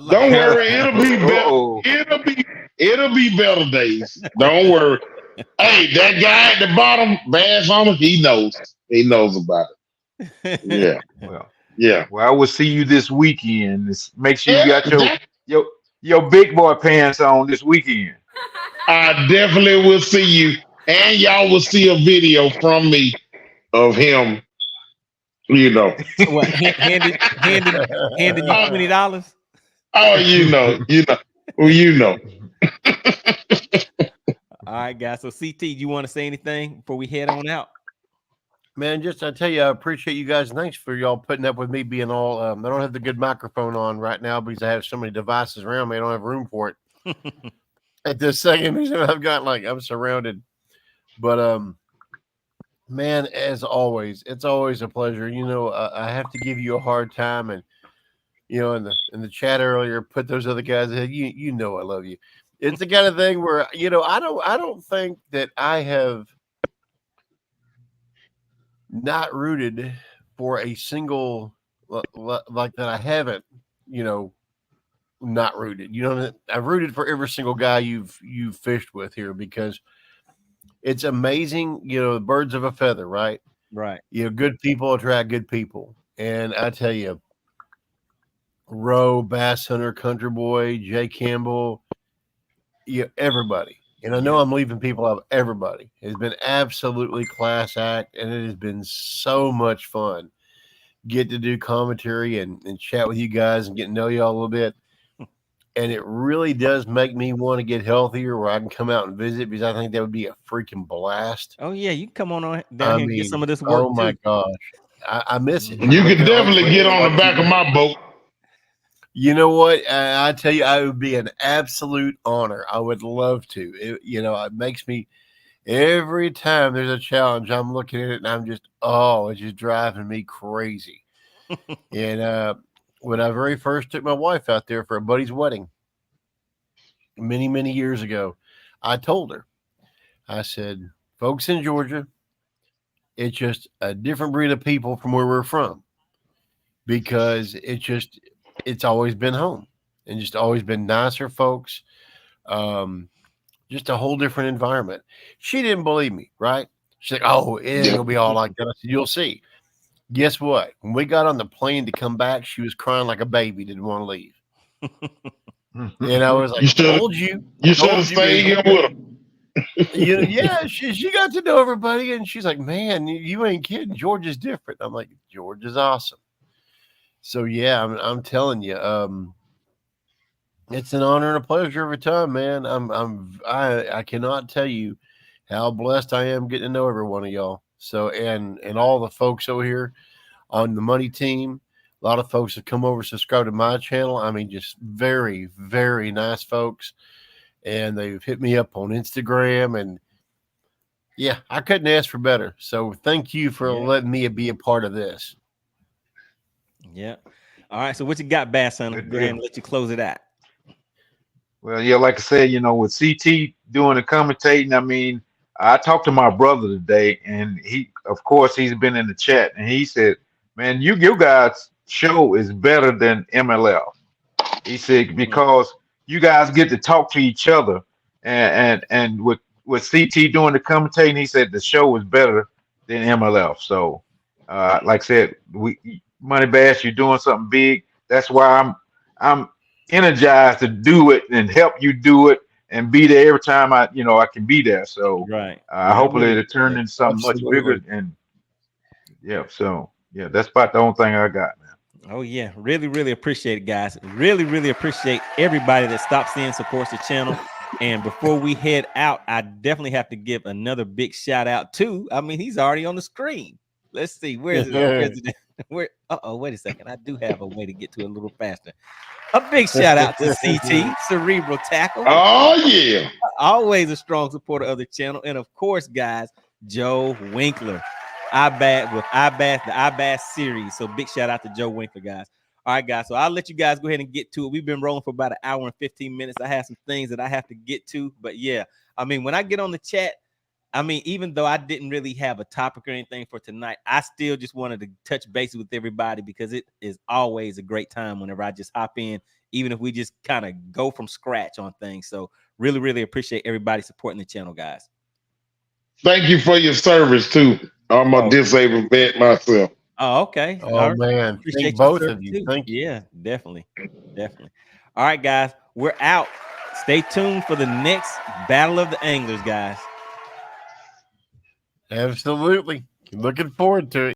S3: Don't worry, it'll be better. It'll be better days. Don't worry. Hey, that guy at the bottom, Bass Hunter, he knows. He knows about it. Yeah.
S5: Well, I will see you this weekend. Make sure you got your big boy pants on this weekend.
S3: I definitely will see you, and y'all will see a video from me of him.
S1: What, handed you $20?
S3: Oh, Well,
S1: All right, guys. So CT, do you want to say anything before we head on out?
S2: Man, I tell you, I appreciate you guys. Thanks for y'all putting up with me being all. I don't have the good microphone on right now because I have so many devices around me. I don't have room for it. At this second, I've got I'm surrounded. But man, as always, it's always a pleasure. I have to give you a hard time, and in the chat earlier, put those other guys ahead. I love you. It's the kind of thing where I don't think that I have not rooted for a single like that. I haven't, not rooted. I've rooted for every single guy you've fished with here, because it's amazing. Birds of a feather, right?
S1: Right.
S2: Good people attract good people, and I tell you, Rowe, Bass Hunter, Country Boy, Jay Campbell, everybody. And I know I'm leaving people out. Everybody has been absolutely class act, and it has been so much fun. Get to do commentary and chat with you guys and get to know y'all a little bit. And it really does make me want to get healthier, where I can come out and visit, because I think that would be a freaking blast.
S1: Oh yeah, you can come on down here and get some of this work.
S2: Oh my gosh, I miss it.
S3: You can definitely get on the back of my boat.
S2: You know what? I tell you, I would be an absolute honor. I would love to. It makes me, every time there's a challenge, I'm looking at it and I'm just, it's just driving me crazy. And when I very first took my wife out there for a buddy's wedding many, many years ago, I told her, I said, folks in Georgia, it's just a different breed of people from where we're from, because it's always been home and just always been nicer folks. Just a whole different environment. She didn't believe me, right? She's like, oh, it ain't gonna be all like that. I said, you'll see. Guess what? When we got on the plane to come back, she was crying like a baby, didn't want to leave. And I was like, told you.
S3: You should have stayed here with her.
S2: Yeah, she got to know everybody, and she's like, "Man, you ain't kidding. George is different." I'm like, "George is awesome." So yeah, I'm telling you, it's an honor and a pleasure every time, man. I cannot tell you how blessed I am getting to know every one of y'all. So and all the folks over here on the money team. A lot of folks have come over, subscribe to my channel. I mean, just very, very nice folks. And they've hit me up on Instagram. And yeah, I couldn't ask for better. So thank you for letting me be a part of this.
S1: Yeah. All right. So what you got, BassHunter? Go ahead and let you close it out.
S5: Well, yeah, like I said, with CT doing the commentating, I mean, I talked to my brother today, and of course, he's been in the chat, and he said, "Man, you guys' show is better than MLF." He said because you guys get to talk to each other, and with CT doing the commentating, he said the show is better than MLF. So, like I said, Money Bass, you're doing something big. That's why I'm energized to do it and help you do it and be there every time I can be there. So
S1: Right.
S5: hopefully it'll turn into something much bigger. And that's about the only thing I got, man.
S1: Oh yeah, really, really appreciate it, guys. Really, really appreciate everybody that stops in, supports the channel. And before we head out, I definitely have to give another big shout out to. I mean, he's already on the screen. Let's see, where is it? Where? Wait a second. I do have a way to get to it a little faster. A big shout out to CT Cerebral Tackle.
S3: Oh yeah,
S1: always a strong supporter of the channel, and of course, guys, Joe Winkler. The iBass series. So big shout out to Joe Winkler, guys. All right, guys. So I'll let you guys go ahead and get to it. We've been rolling for about an hour and 15 minutes. I have some things that I have to get to, but yeah, I mean, when I get on the chat, I mean, even though I didn't really have a topic or anything for tonight, I still just wanted to touch base with everybody because it is always a great time whenever I just hop in, even if we just kind of go from scratch on things. So really, really appreciate everybody supporting the channel, guys.
S3: Thank you for your service too. I'm a disabled vet myself.
S1: Oh, okay.
S2: Oh man,
S1: appreciate
S2: both of you. Too. Thank you.
S1: Yeah, definitely. All right, guys, we're out. Stay tuned for the next Battle of the Anglers, guys.
S2: Absolutely. Looking forward to it.